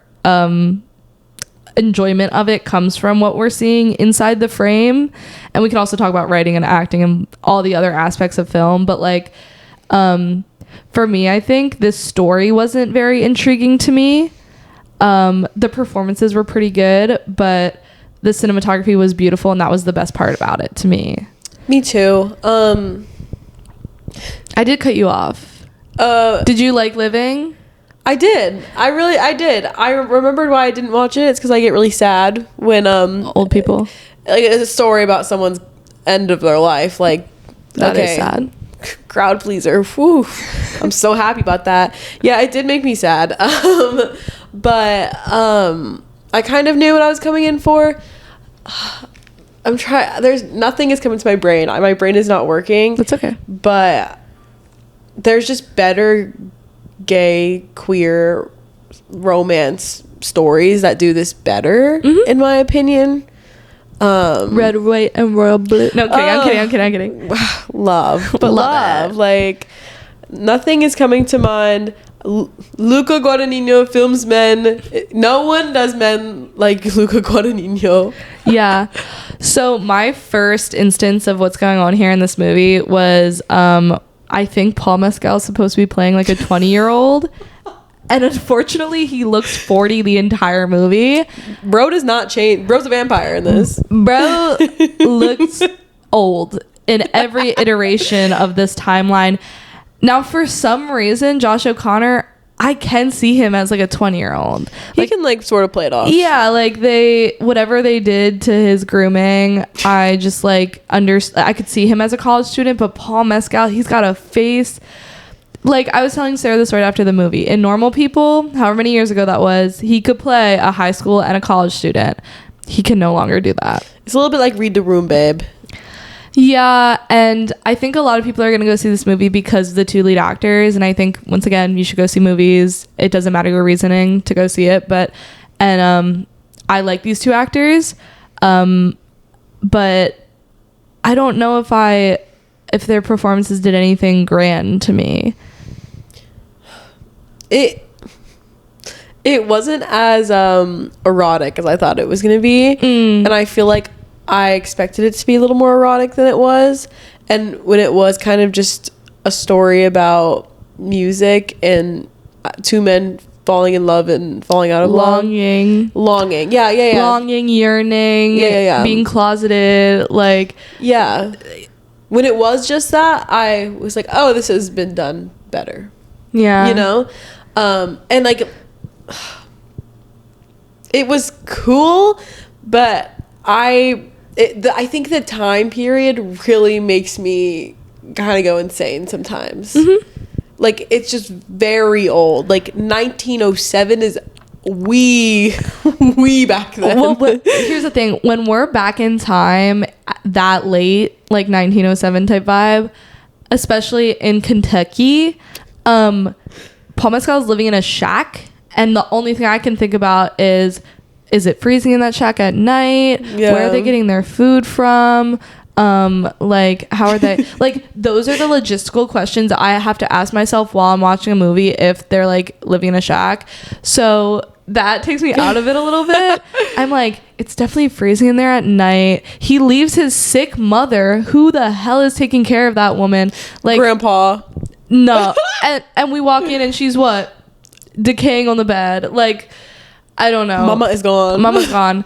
enjoyment of it comes from what we're seeing inside the frame, and we can also talk about writing and acting and all the other aspects of film. But like, for me, I think this story wasn't very intriguing to me. The performances were pretty good, but the cinematography was beautiful, and that was the best part about it to me. Me too. I did cut you off. Did you like Living? I did. I did. I remembered why I didn't watch it. It's because I get really sad when old people. Like, it's a story about someone's end of their life. Like, that is sad. Crowd pleaser. Whew. I'm so happy about that. Yeah, it did make me sad. But I kind of knew what I was coming in for. I'm trying. Nothing is coming to my brain. My brain is not working. That's okay. But there's just better gay queer romance stories that do this better, in my opinion. Red, white, and royal blue. No, I'm kidding. Love, but love. Like, nothing is coming to mind. Luca Guadagnino films men. No one does men like Luca Guadagnino. Yeah. So my first instance of what's going on here in this movie was, I think Paul Mescal is supposed to be playing like a 20-year-old. And unfortunately, he looks 40 the entire movie. Bro does not change. Bro's a vampire in this. Bro looks old in every iteration of this timeline. Now, for some reason, Josh O'Connor, I can see him as like a 20-year-old. He can like sort of play it off. Yeah, like whatever they did to his grooming, I just like I could see him as a college student. But Paul Mescal, he's got a face. Like, I was telling Sarah this right after the movie. In Normal People, however many years ago that was, he could play a high school and a college student. He can no longer do that. It's a little bit like Read the Room, babe. Yeah, and I think a lot of people are going to go see this movie because of the two lead actors. And I think, once again, you should go see movies. It doesn't matter your reasoning to go see it. And I like these two actors. But I don't know if their performances did anything grand to me. It wasn't as erotic as I thought it was going to be. And I feel like I expected it to be a little more erotic than it was. And when it was kind of just a story about music and two men falling in love and falling out of longing. Yeah. Longing, yearning. Yeah. Being closeted. Like, yeah. When it was just that, I was like, oh, this has been done better. Yeah. You know? And like, it was cool, but I think the time period really makes me kind of go insane sometimes. Like, it's just very old. Like, 1907 is wee back then. Well, but here's the thing. When we're back in time that late, like 1907 type vibe, especially in Kentucky, Paul Mescal is living in a shack. And the only thing I can think about is it freezing in that shack at night? Yeah. Where are they getting their food from? Like, how are they? Like, those are the logistical questions I have to ask myself while I'm watching a movie if they're like living in a shack. So that takes me out of it a little bit. I'm like, it's definitely freezing in there at night. He leaves his sick mother. Who the hell is taking care of that woman? Like, Grandpa. No. and we walk in and she's what? Decaying on the bed. Like, I don't know. Mama's gone.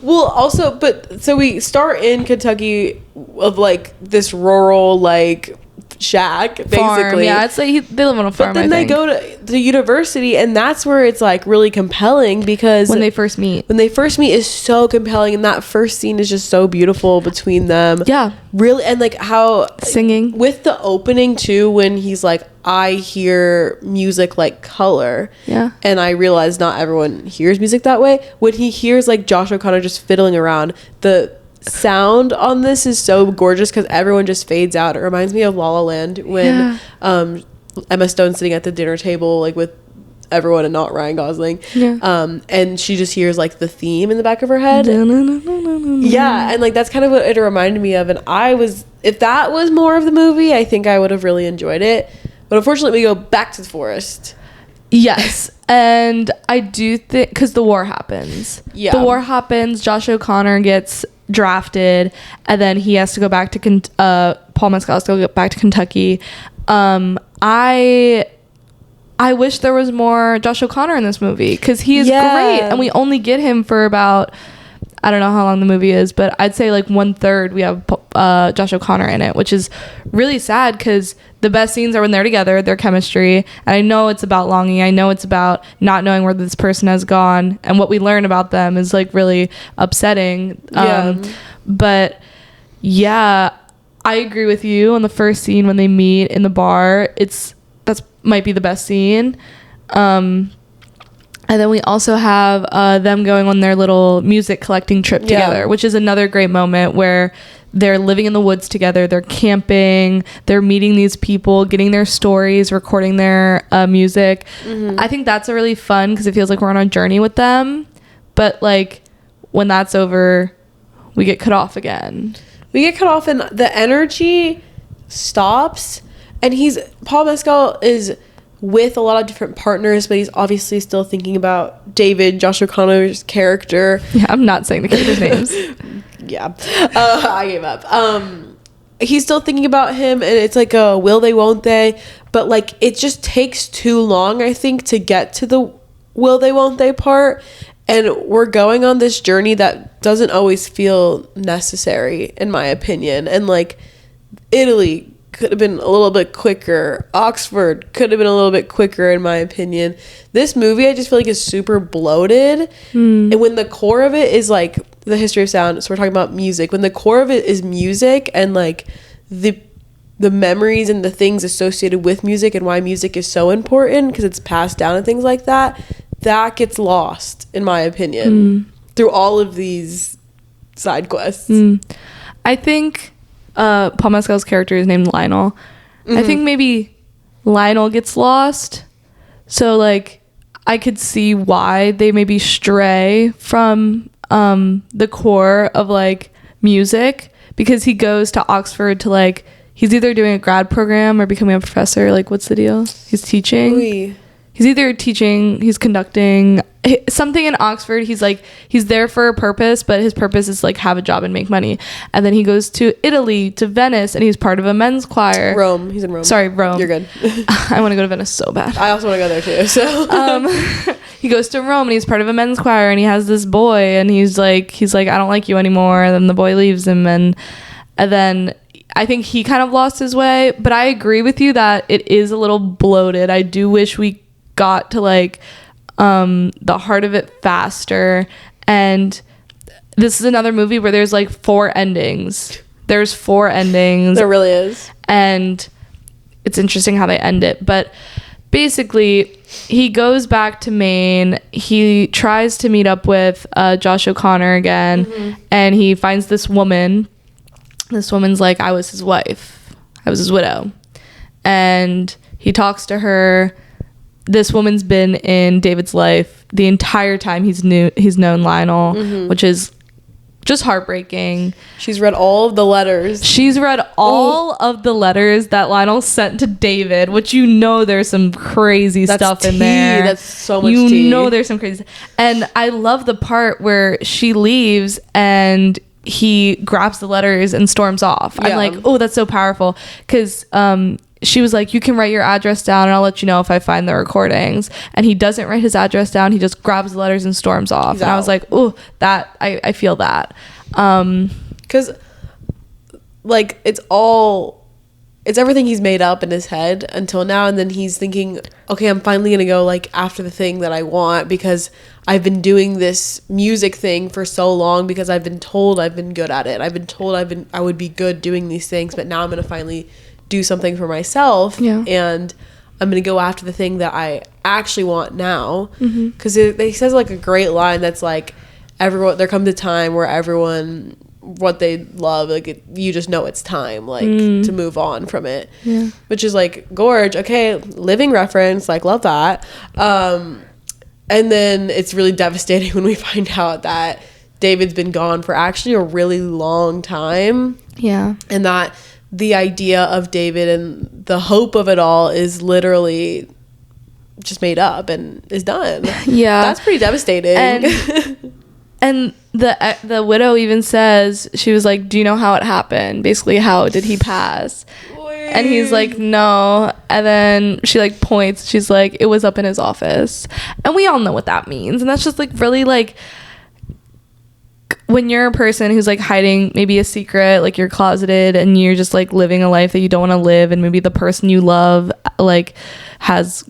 Well, also, but so we start in Kentucky of like this rural like shack, basically. Farm, yeah, it's like they live on a farm. But then they go to the university, and that's where it's like really compelling because when they first meet is so compelling, and that first scene is just so beautiful between them. Yeah, really, and like how singing with the opening too, when he's like, I hear music like color. Yeah. And I realize not everyone hears music that way. When he hears like Josh O'Connor just fiddling around, the sound on this is so gorgeous because everyone just fades out. It reminds me of La La Land when Emma Stone's sitting at the dinner table like with everyone and not Ryan Gosling. Yeah. And she just hears like the theme in the back of her head. Yeah, and like that's kind of what it reminded me of. And if that was more of the movie, I think I would have really enjoyed it. But unfortunately, we go back to the forest. Yes. And I do think, because the war happens. Yeah. The war happens. Josh O'Connor gets drafted. And then he has to go back to, Paul Mescal has to go back to Kentucky. I wish there was more Josh O'Connor in this movie. Because he is great. And we only get him for about, I don't know how long the movie is, but I'd say like 1/3 we have Josh O'Connor in it, which is really sad because the best scenes are when they're together, their chemistry. And I know it's about longing. I know it's about not knowing where this person has gone. And what we learn about them is like really upsetting. But yeah, I agree with you on the first scene when they meet in the bar. That's might be the best scene. And then we also have them going on their little music collecting trip together, which is another great moment where they're living in the woods together. They're camping. They're meeting these people, getting their stories, recording their music. I think that's a really fun because it feels like we're on a journey with them. But like when that's over, we get cut off again. We get cut off and the energy stops. And Paul Mescal is with a lot of different partners, but he's obviously still thinking about David, Josh O'Connor's character. Yeah, I'm not saying the characters' names. Yeah. I gave up. He's still thinking about him, and it's like a will they, won't they? But like it just takes too long, I think, to get to the will they, won't they part. And we're going on this journey that doesn't always feel necessary, in my opinion. And like Italy could have been a little bit quicker. Oxford could have been a little bit quicker, in my opinion. This movie, I just feel like is super bloated. And when the core of it is like the history of sound, so we're talking about music. When the core of it is music and like the memories and the things associated with music and why music is so important because it's passed down and things like that, that gets lost, in my opinion, through all of these side quests. I think Paul Mescal's character is named Lionel. I think maybe Lionel gets lost. So like I could see why they maybe stray from the core of like music, because he goes to Oxford to like, he's either doing a grad program or becoming a professor. Like what's the deal? He's teaching. Oui. He's either teaching, he's conducting something in Oxford. He's like, he's there for a purpose, but his purpose is like have a job and make money. And then he goes to Italy, to Venice, and he's part of a men's choir. Rome. He's in Rome. Sorry, Rome. You're good. I want to go to Venice so bad. I also want to go there too. So he goes to Rome and he's part of a men's choir, and he has this boy, and he's like, I don't like you anymore. And then the boy leaves him, and then I think he kind of lost his way. But I agree with you that it is a little bloated. I do wish we got to like the heart of it faster. And this is another movie where there's like 4 endings. There's 4 endings. There really is. And it's interesting how they end it. But basically, he goes back to Maine. He tries to meet up with Josh O'Connor again. And he finds this woman. This woman's like, I was his wife. I was his widow. And he talks to her. This woman's been in David's life the entire time he's known Lionel, which is just heartbreaking. She's read all of the letters. She's read all of the letters that Lionel sent to David, which there's some crazy stuff in there. That's so much tea. You know there's some crazy. And I love the part where she leaves and he grabs the letters and storms off. I'm like, oh, that's so powerful. Because she was like, you can write your address down and I'll let you know if I find the recordings. And he doesn't write his address down. He just grabs the letters and storms off. He's and out. I was like, oh, that I feel that. Because like it's everything he's made up in his head until now, and then he's thinking, okay, I'm finally gonna go like after the thing that I want, because I've been doing this music thing for so long because I've been told I've been good at it. I've been told I would be good doing these things, but now I'm gonna finally do something for myself. And I'm gonna go after the thing that I actually want now. Because he says like a great line that's like, there comes a time where everyone, what they love, like you just know it's time, like to move on from it. Which is like gorge. Okay, living reference, like love that. And then it's really devastating when we find out that David's been gone for actually a really long time. And that the idea of David and the hope of it all is literally just made up and is done. That's pretty devastating. And the widow even says, she was like, do you know how it happened? Basically, how did he pass? And he's like, no. And then she like points, she's like, it was up in his office. And we all know what that means. And that's just like really like, when you're a person who's like hiding maybe a secret, like you're closeted and you're just like living a life that you don't want to live, and maybe the person you love like has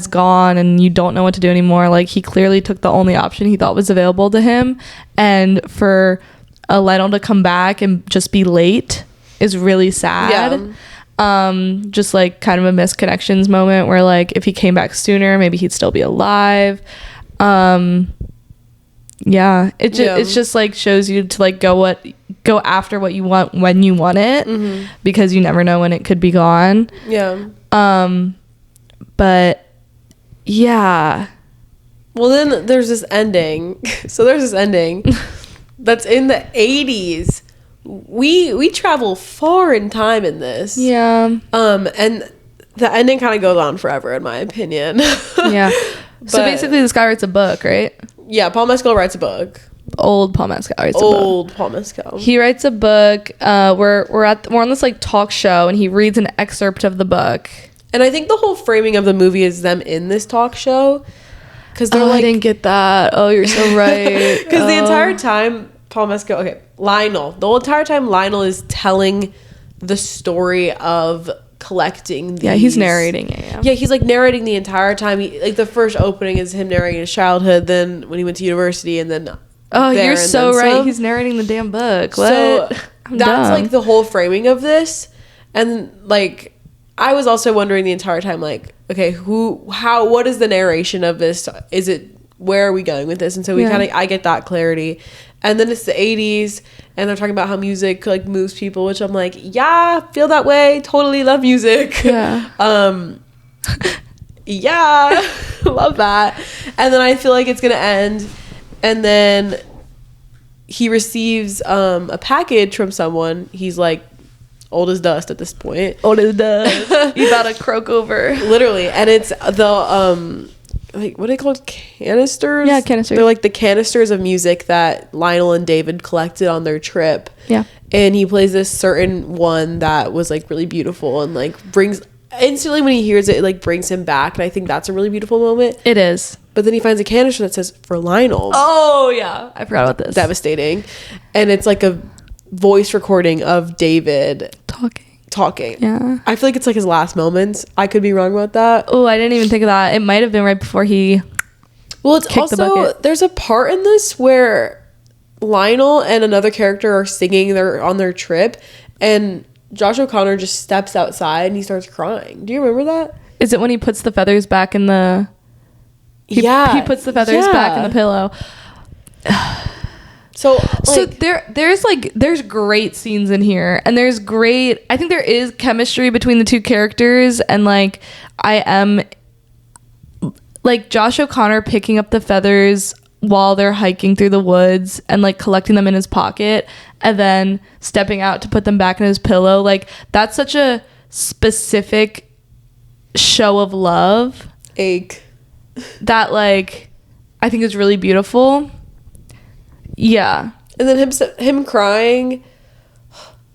gone and you don't know what to do anymore, like he clearly took the only option he thought was available to him. And for Lionel to come back and just be late is really sad. Just like kind of a missed connections moment where like if he came back sooner, maybe he'd still be alive. Yeah, it's just like shows you to like go after what you want when you want it, because you never know when it could be gone. But yeah, well, then there's this ending. So there's this ending that's in the 80s. We travel far in time in this. And the ending kind of goes on forever, in my opinion. So basically this guy writes a book, right? Yeah, Paul Mescal writes a book. Paul Mescal. He writes a book. We're on this like talk show, and he reads an excerpt of the book. And I think the whole framing of the movie is them in this talk show, because they're I didn't get that. Oh, you're so right. Because the entire time Lionel is telling the story of collecting these. He's narrating it. He's like narrating the entire time. Like the first opening is him narrating his childhood, then when he went to university, and then you're so right. He's narrating the damn book. So that's like the whole framing of this. And like I was also wondering the entire time, like, okay, what is the narration of this? Where are we going with this? And so I get that clarity. And then it's the 80s, and they're talking about how music like moves people, which I'm like, yeah, feel that way. Totally love music. Yeah. Yeah, love that. And then I feel like it's gonna end, and then he receives a package from someone. He's like old as dust at this point. Old as dust. You about to croak over. Literally. And it's the like, what are they called? Canisters? Yeah, canisters. They're like the canisters of music that Lionel and David collected on their trip. Yeah. And he plays this certain one that was like really beautiful, and like brings instantly when he hears it like brings him back. And I think that's a really beautiful moment. It is. But then he finds a canister that says for Lionel. Oh yeah, I forgot about this. Devastating. And it's like a voice recording of David talking. Yeah. I feel like it's like his last moments. I could be wrong about that. Oh, I didn't even think of that. It might have been right before he it's also there's a part in this where Lionel and another character are singing. They're on their trip, and Josh O'Connor just steps outside and he starts crying. Do you remember that? Is it when he puts the feathers back in the he puts the feathers back in the pillow. So there's great scenes in here, and I think there is chemistry between the two characters, and like I am like Josh O'Connor picking up the feathers while they're hiking through the woods and like collecting them in his pocket and then stepping out to put them back in his pillow. Like that's such a specific show of love. That like I think is really beautiful. Yeah. And then him crying,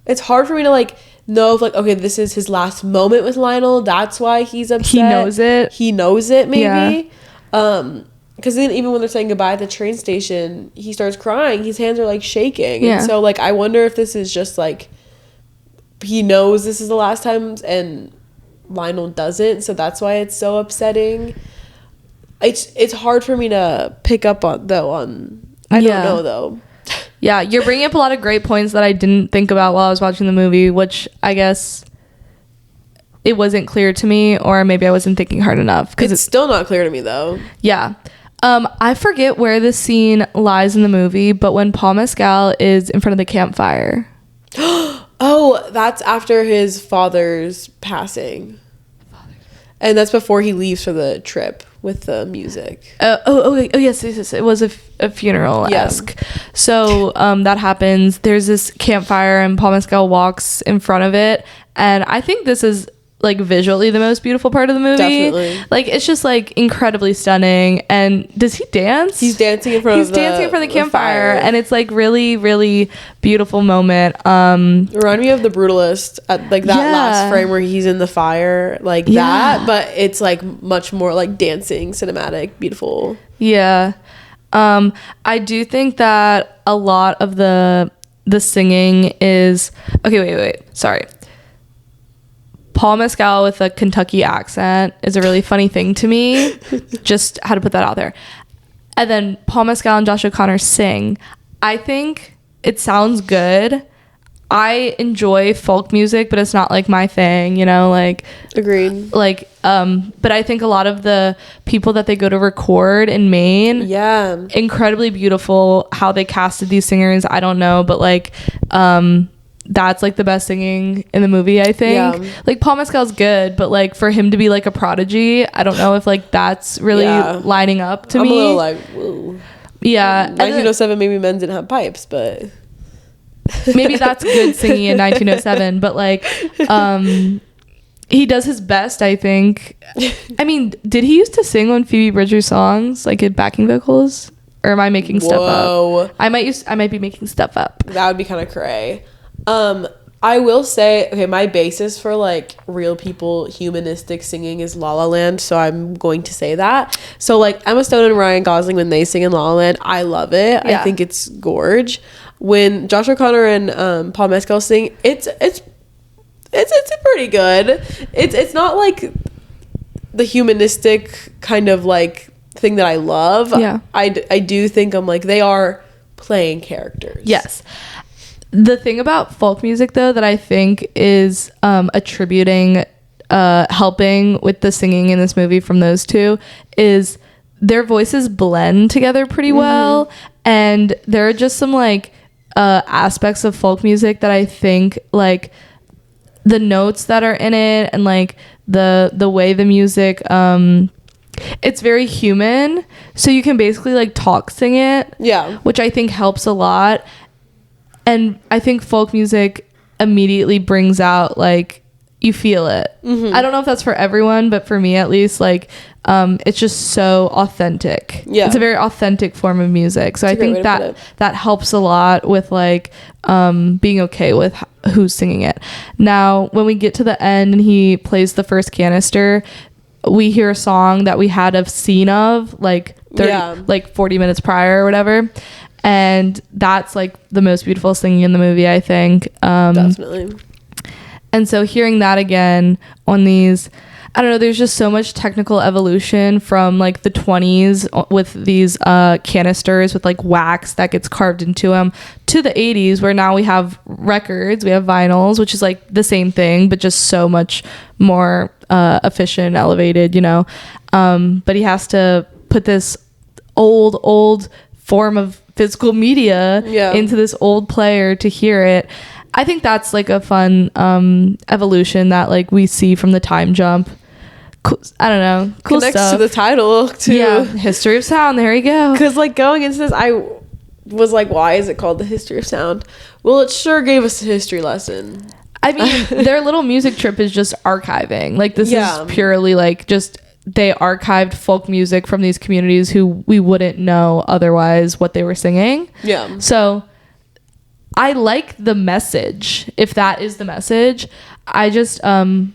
it's hard for me to like know if like, okay, this is his last moment with Lionel, that's why he's upset. He knows it maybe. Because then even when they're saying goodbye at the train station, he starts crying, his hands are like shaking. And so like I wonder if this is just like he knows this is the last time and Lionel doesn't, so that's why it's so upsetting. It's hard for me to pick up on I don't know though. Yeah, you're bringing up a lot of great points that I didn't think about while I was watching the movie, which I guess it wasn't clear to me, or maybe I wasn't thinking hard enough. Because it's still not clear to me though. Yeah. I forget where this scene lies in the movie, but when Paul Mescal is in front of the campfire. Oh, that's after his father's passing. And that's before he leaves for the trip with the music. Yes. It was a funeral-esque. Yeah. So that happens. There's this campfire, and Paul Mescal walks in front of it. And I think this is like visually the most beautiful part of the movie. Definitely. Like it's just like incredibly stunning. And does he dance? He's dancing in front of the campfire, and it's like really, really beautiful moment. Remind me of The Brutalist at like that last frame where he's in the fire, like that, but it's like much more like dancing, cinematic, beautiful. Yeah. I do think that a lot of the singing is wait, sorry. Paul Mescal with a Kentucky accent is a really funny thing to me. Just had to put that out there. And then Paul Mescal and Josh O'Connor sing. I think it sounds good. I enjoy folk music, but it's not like my thing, you know, like agreed. Like but I think a lot of the people that they go to record in Maine, incredibly beautiful. How they casted these singers, I don't know, but like that's like the best singing in the movie, I think. Like Paul Mescal's good, but like for him to be like a prodigy, I don't know if like that's really lining up to me. I'm a little like, whoa. Yeah. 1907, maybe men didn't have pipes, but maybe that's good singing in 1907, but like he does his best, I think. I mean, did he used to sing on Phoebe Bridgers' songs, like in backing vocals? Or am I making stuff up? I might be making stuff up. That would be kind of cray. I will say, okay, my basis for like real people humanistic singing is La La Land, so I'm going to say that. So like Emma Stone and Ryan Gosling, when they sing in La La Land, I love it. I think it's gorge. When Josh O'Connor and Paul Mescal sing, it's pretty good. It's not like the humanistic kind of like thing that I love. Yeah, I do think I'm like, they are playing characters. Yes. The thing about folk music, though, that I think is attributing, helping with the singing in this movie from those two is their voices blend together pretty well. And there are just some like aspects of folk music that I think like the notes that are in it and like the way the music, it's very human. So you can basically like talk sing it. Yeah. Which I think helps a lot. And I think folk music immediately brings out like you feel it. I don't know if that's for everyone, but for me at least, like it's just so authentic. Yeah, it's a very authentic form of music. So I think that helps a lot with like being okay with who's singing it. Now, when we get to the end and he plays the first canister, we hear a song that we had a scene of like 40 minutes prior or whatever. And that's like the most beautiful singing in the movie, I think. Definitely. And so hearing that again on these, I don't know, there's just so much technical evolution from like the 20s with these canisters with like wax that gets carved into them to the 80s where now we have records, we have vinyls, which is like the same thing, but just so much more efficient and elevated, you know. But he has to put this old form of physical media into this old player to hear it. I think that's like a fun evolution that like we see from the time jump. Cool, I don't know, cool connects stuff to the title too. Yeah, history of sound. There you go. Because like going into this, I was like, why is it called the history of sound? Well, it sure gave us a history lesson. I mean, their little music trip is just archiving. Like this is purely like just they archived folk music from these communities who we wouldn't know otherwise what they were singing. Yeah. So I like the message, if that is the message. I just I'm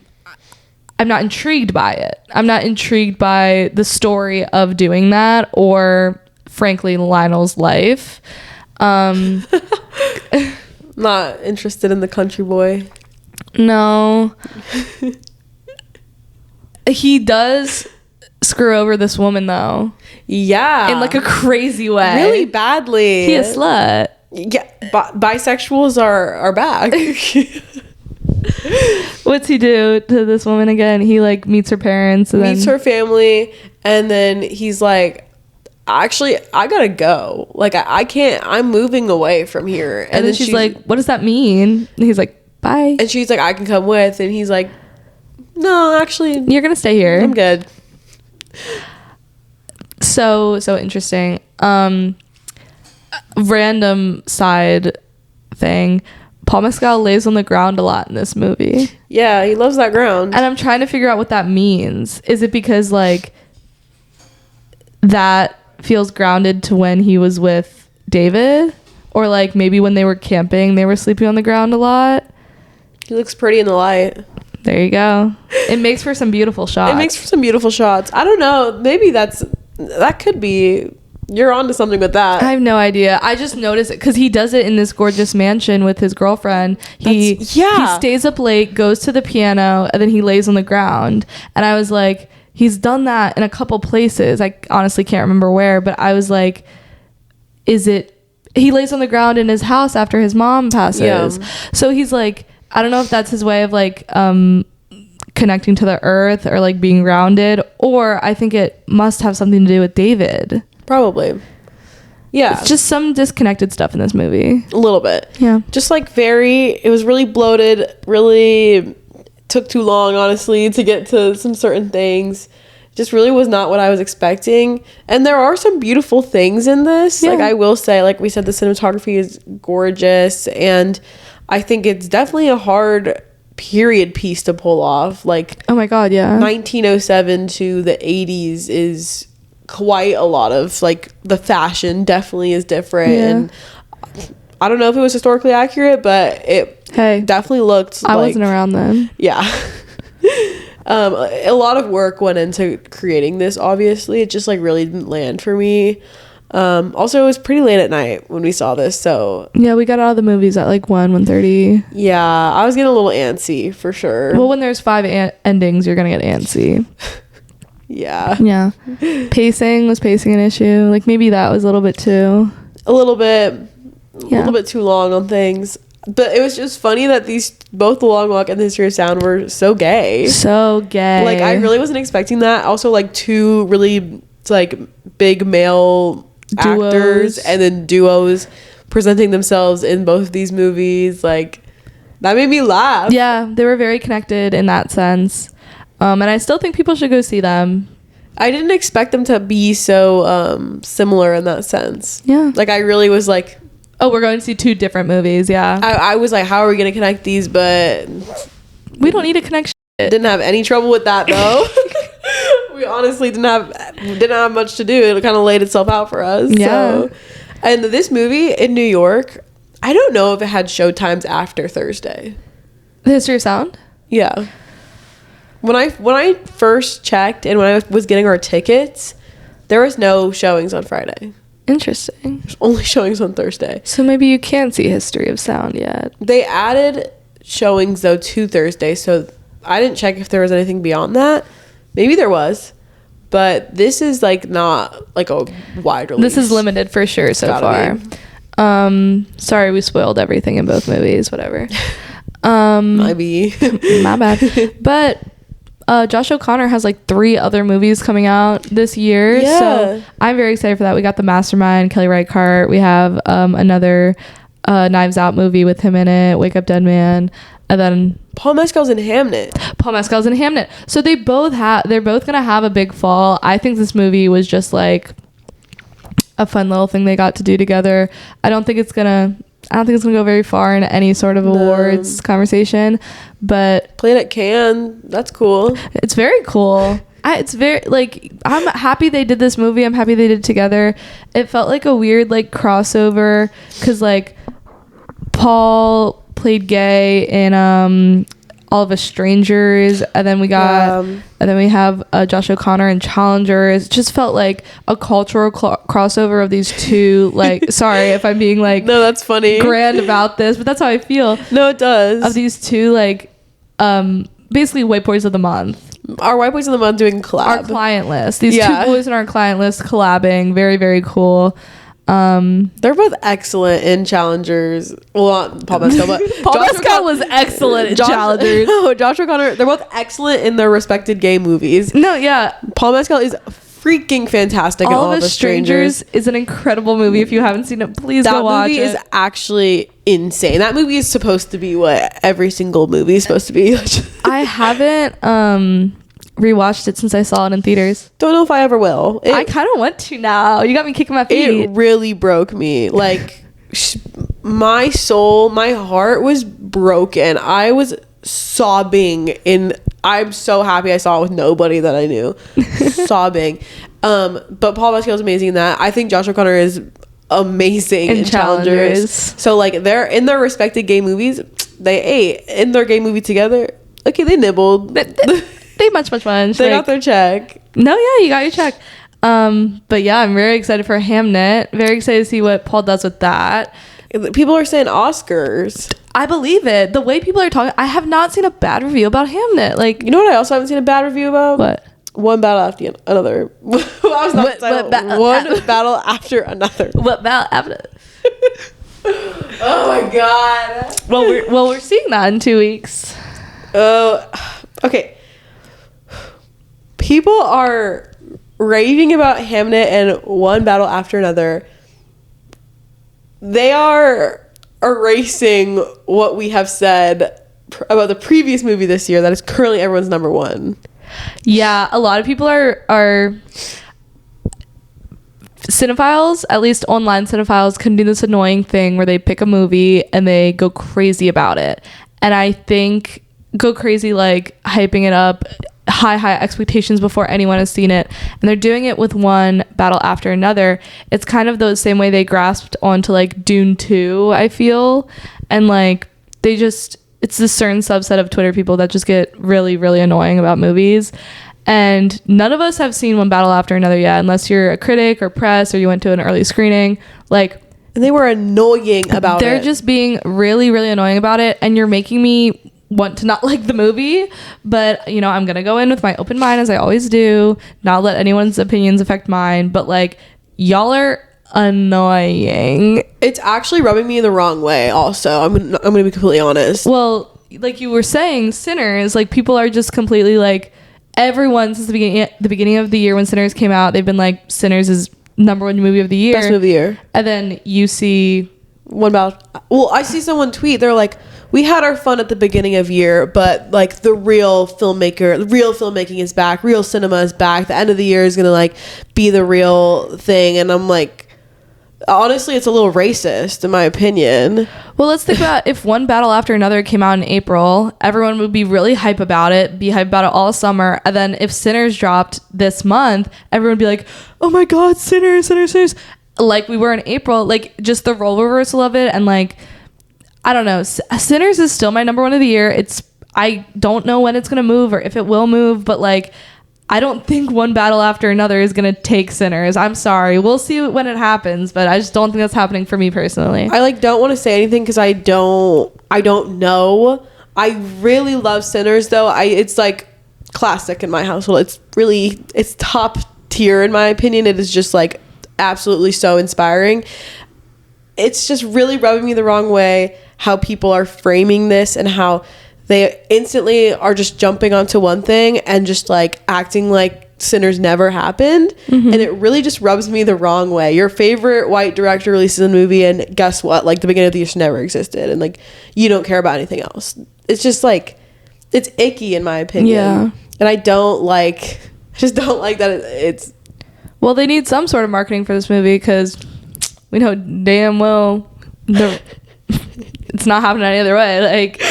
not intrigued by it. I'm not intrigued by the story of doing that or frankly Lionel's life. Not interested in the country boy. No. He does screw over this woman though. Yeah. In like a crazy way. Really badly. He a slut. Yeah. Bisexuals are back. What's he do to this woman again? He like meets her parents and meets her family, and then he's like, actually I gotta go. Like I can't, I'm moving away from here. And then she's like, what does that mean? And he's like, bye. And she's like, I can come with. And he's like, no, actually, you're gonna stay here. I'm good. So interesting. Random side thing. Paul Mescal lays on the ground a lot in this movie. Yeah, he loves that ground. And I'm trying to figure out what that means. Is it because like that feels grounded to when he was with David? Or like maybe when they were camping they were sleeping on the ground a lot? He looks pretty in the light. There you go. It makes for some beautiful shots. It makes for some beautiful shots. I don't know. Maybe that could be. You're onto something with that. I have no idea. I just noticed it because he does it in this gorgeous mansion with his girlfriend. He stays up late, goes to the piano, and then he lays on the ground. And I was like, he's done that in a couple places. I honestly can't remember where, but I was like, is it he lays on the ground in his house after his mom passes. So he's like, I don't know if that's his way of like connecting to the earth or like being grounded, or I think it must have something to do with David. Probably. Yeah. It's just some disconnected stuff in this movie. A little bit. Yeah. Just like it was really bloated, really took too long, honestly, to get to some certain things. Just really was not what I was expecting. And there are some beautiful things in this. Yeah. Like I will say, like we said, the cinematography is gorgeous, and I think it's definitely a hard period piece to pull off. Like, oh my god, yeah, 1907 to the 80s is quite a lot of, like, the fashion definitely is different. Yeah. And I don't know if it was historically accurate, but it definitely looked I wasn't around then. Yeah. A lot of work went into creating this, obviously. It just like really didn't land for me. Also, it was pretty late at night when we saw this, so yeah, we got out of the movies at like 1:30. Yeah, I was getting a little antsy for sure. Well, when there's 5 endings, you're gonna get antsy. Yeah. Pacing an issue. Like maybe that was a little bit a little bit too long on things. But it was just funny that both The Long Walk and The History of Sound were so gay. Like, I really wasn't expecting that. Also, like, 2 really, like, big male actors and then duos presenting themselves in both of these movies. Like, that made me laugh. Yeah, they were very connected in that sense. And I still think people should go see them. I didn't expect them to be so similar in that sense. Yeah. Like, I really was like... Oh, we're going to see 2 different movies, yeah. I was like, how are we going to connect these? But we don't need to connect shit. Didn't have any trouble with that, though. We honestly didn't have much to do. It kind of laid itself out for us. Yeah. So. And this movie in New York, I don't know if it had show times after Thursday. The History of Sound? Yeah. When I first checked and when I was getting our tickets, there was no showings on Friday. Interesting. There's only showings on Thursday. So maybe you can't see History of Sound yet. They added showings, though, to Thursday, so I didn't check if there was anything beyond that. Maybe there was, but this is, like, not, like, a wide release. This is limited for sure so far. Sorry we spoiled everything in both movies, whatever. My bad. But Josh O'Connor has like 3 other movies coming out this year. Yeah. So I'm very excited for that. We got The Mastermind, Kelly Reichardt. We have another Knives Out movie with him in it, Wake Up Dead Man. And then Paul Mescal's in Hamnet. So they're both gonna have a big fall. I think this movie was just like a fun little thing they got to do together. I don't think it's gonna go very far in any sort of awards conversation, but played at Cannes. That's cool. It's very cool. It's very, like, I'm happy they did this movie. I'm happy they did it together. It felt like a weird, like, crossover because, like, Paul played gay in All of Us Strangers, and then we have Josh O'Connor in Challengers. It just felt like a cultural crossover of these 2, like, sorry if I'm being like no, that's funny, grand about this, but that's how I feel. No, it does. Of these 2, like, basically white boys of the month. Our white boys of the month doing collab. Our client list. These 2 boys in our client list collabing. Very, very cool. They're both excellent in Challengers. Well, not Paul Mescal, but Paul Mescal was excellent in Challengers. No, Josh O'Connor. They're both excellent in their respected gay movies. No, yeah. Paul Mescal is freaking fantastic in All of Us Strangers. Is an incredible movie. If you haven't seen it, please go watch it. That movie is actually insane. That movie is supposed to be what every single movie is supposed to be. I haven't rewatched it since I saw it in theaters. Don't know if I ever will. I kind of want to now. You got me kicking my feet. It really broke me. Like, my soul, my heart was broken. I was sobbing I'm so happy I saw it with nobody that I knew. Sobbing. But Paul Mescal's amazing in that. I think Josh O'Connor is amazing in Challengers. So, like, they're in their respected gay movies. They ate in their gay movie together. Okay, they nibbled. They much fun. They got their check. No, yeah, you got your check. But yeah, I'm very excited for Hamnet. Very excited to see what Paul does with that. People are saying Oscars. I believe it. The way people are talking, I have not seen a bad review about Hamnet. Like, you know what I also haven't seen a bad review about? What? One battle after another. One battle after another. What battle after? Oh my god. Well, we're seeing that in 2 weeks. Oh, okay. People are raving about Hamnet and One Battle After Another. They are erasing what we have said about the previous movie this year that is currently everyone's number one. Yeah, a lot of people are cinephiles, at least online cinephiles, can do this annoying thing where they pick a movie and they go crazy about it. And I think go crazy, like hyping it up, high expectations before anyone has seen it. And they're doing it with One Battle After Another. It's kind of the same way they grasped onto like Dune 2, I feel. And like they just, it's this certain subset of Twitter people that just get really, really annoying about movies. And none of us have seen One Battle After Another yet, unless you're a critic or press or you went to an early screening. Like, and they were annoying about they're just being really, really annoying about it. And you're making me want to not like the movie. But, you know, I'm going to go in with my open mind, as I always do, not let anyone's opinions affect mine. But, like, y'all are annoying. It's actually rubbing me the wrong way also. I'm going to be completely honest. Well, like you were saying, Sinners, like, people are just completely, like, everyone since the beginning of the year when Sinners came out, they've been like, Sinners is number one movie of the year. Best movie of the year. And then you see One Battle. Well, I see someone tweet, they're like, we had our fun at the beginning of year, but like the real filmmaking is back. Real cinema is back. The end of the year is going to like be the real thing. And I'm like, honestly, it's a little racist in my opinion. Well, let's think about if One Battle After Another came out in April, everyone would be really hype about it, be hype about it all summer. And then if Sinners dropped this month, everyone would be like, oh my God, Sinners. Like we were in April, like just the role reversal of it. And like, I don't know, Sinners is still my number one of the year. I don't know when it's going to move or if it will move, but like, I don't think One Battle After Another is going to take Sinners. I'm sorry. We'll see when it happens, but I just don't think that's happening for me personally. I like don't want to say anything because I don't know. I really love Sinners though. It's like classic in my household. It's top tier in my opinion. It is just like absolutely so inspiring. It's just really rubbing me the wrong way how people are framing this and how they instantly are just jumping onto one thing and just like acting like Sinners never happened. Mm-hmm. And it really just rubs me the wrong way. Your favorite white director releases a movie and guess what? Like the beginning of the year never existed. And like, you don't care about anything else. It's just like, it's icky in my opinion. Yeah. And I just don't like that it's. Well, they need some sort of marketing for this movie because we know damn well it's not happening any other way. Like,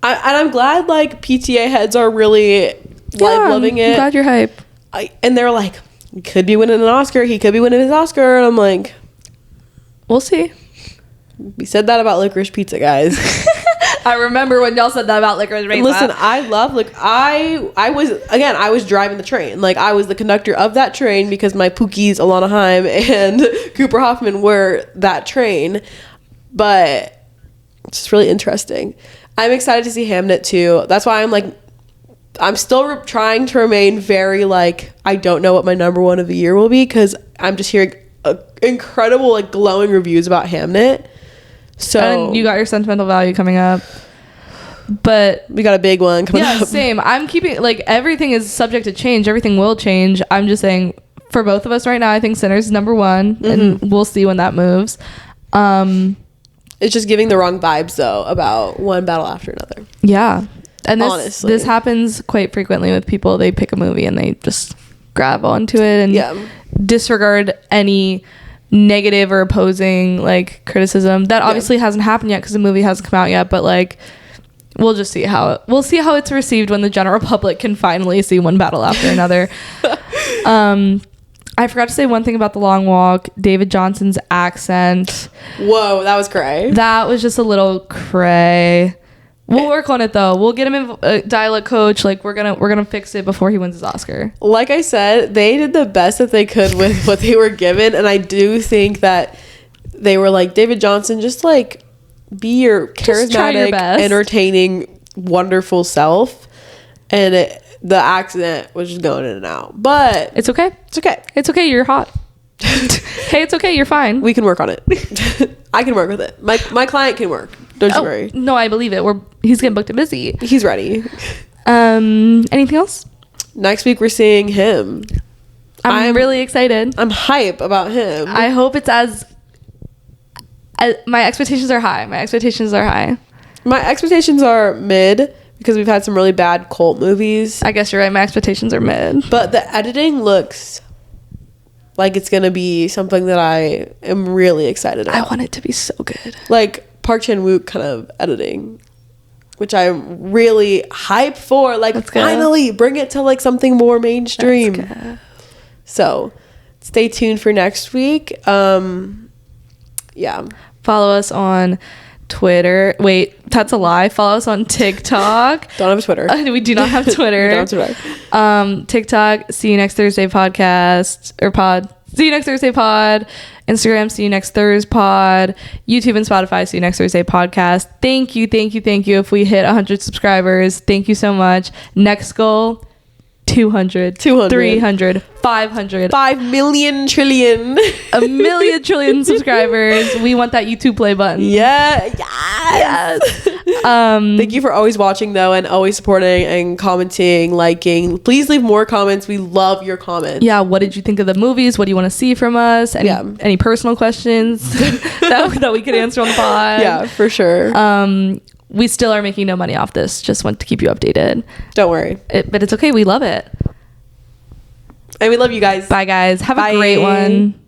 I'm glad like PTA heads are really loving it. I'm glad you're hype. And they're like, he could be winning an Oscar. He could be winning his Oscar. And I'm like, we'll see. We said that about Licorice Pizza, guys. I remember when y'all said that about Licorice Pizza. Listen, I love I was driving the train. Like I was the conductor of that train because my Pookies, Alana Haim and Cooper Hoffman were that train. But it's just really interesting. I'm excited to see Hamnet too. That's why I'm still trying to remain very like, I don't know what my number one of the year will be because I'm just hearing incredible like glowing reviews about Hamnet. So and you got your sentimental value coming up, but we got a big one coming up. Yeah, same. I'm keeping like everything is subject to change. Everything will change. I'm just saying for both of us right now, I think Sinners is number one, and we'll see when that moves. It's just giving the wrong vibes though about One Battle After Another. Yeah. And honestly, this happens quite frequently with people. They pick a movie and they just grab onto it and disregard any negative or opposing like criticism. That obviously hasn't happened yet because the movie hasn't come out yet, but like we'll just see how it's received when the general public can finally see One Battle After Another. I forgot to say one thing about The Long Walk. David Johnson's accent. Whoa, that was cray. That was just a little cray. We'll work on it though. We'll get him a dialect coach. Like we're gonna fix it before he wins his Oscar. Like I said, they did the best that they could with what they were given, and I do think that they were like, David Johnson, just like be your charismatic, entertaining, wonderful self, and the accent was just going in and out. But it's okay. It's okay. It's okay. You're hot. Hey, it's okay. You're fine. We can work on it. I can work with it. My client can work. Don't you worry. No, I believe it. He's getting booked and busy. He's ready. Anything else? Next week we're seeing him. I'm really excited. I'm hype about him. I hope it's as my expectations are high. My expectations are mid because we've had some really bad cult movies. I guess you're right. My expectations are mid. But the editing looks like it's going to be something that I am really excited about. I want it to be so good. Like Park Chan-wook kind of editing, which I'm really hyped for. Like, finally, bring it to like something more mainstream. So, stay tuned for next week. Yeah. Follow us on Twitter. Wait, that's a lie. Follow us on TikTok. Don't have a Twitter. We do not have Twitter. We don't have Twitter. TikTok, See You Next Thursday podcast or pod. See You Next Thursday pod. Instagram, See You Next Thursday pod. YouTube and Spotify, See You Next Thursday podcast. Thank you. If we hit 100 subscribers, thank you so much. Next goal, 200, 300, 500, 5 million trillion, a million trillion subscribers. We want that YouTube play button. Yes. Thank you for always watching though, and always supporting and commenting, liking. Please leave more comments. We love your comments. Yeah, what did you think of the movies? What do you want to see from us? Any personal questions that we could answer on the pod? Yeah, for sure. We still are making no money off this. Just want to keep you updated. Don't worry. But it's okay. We love it. And we love you guys. Bye, guys. Have a great one.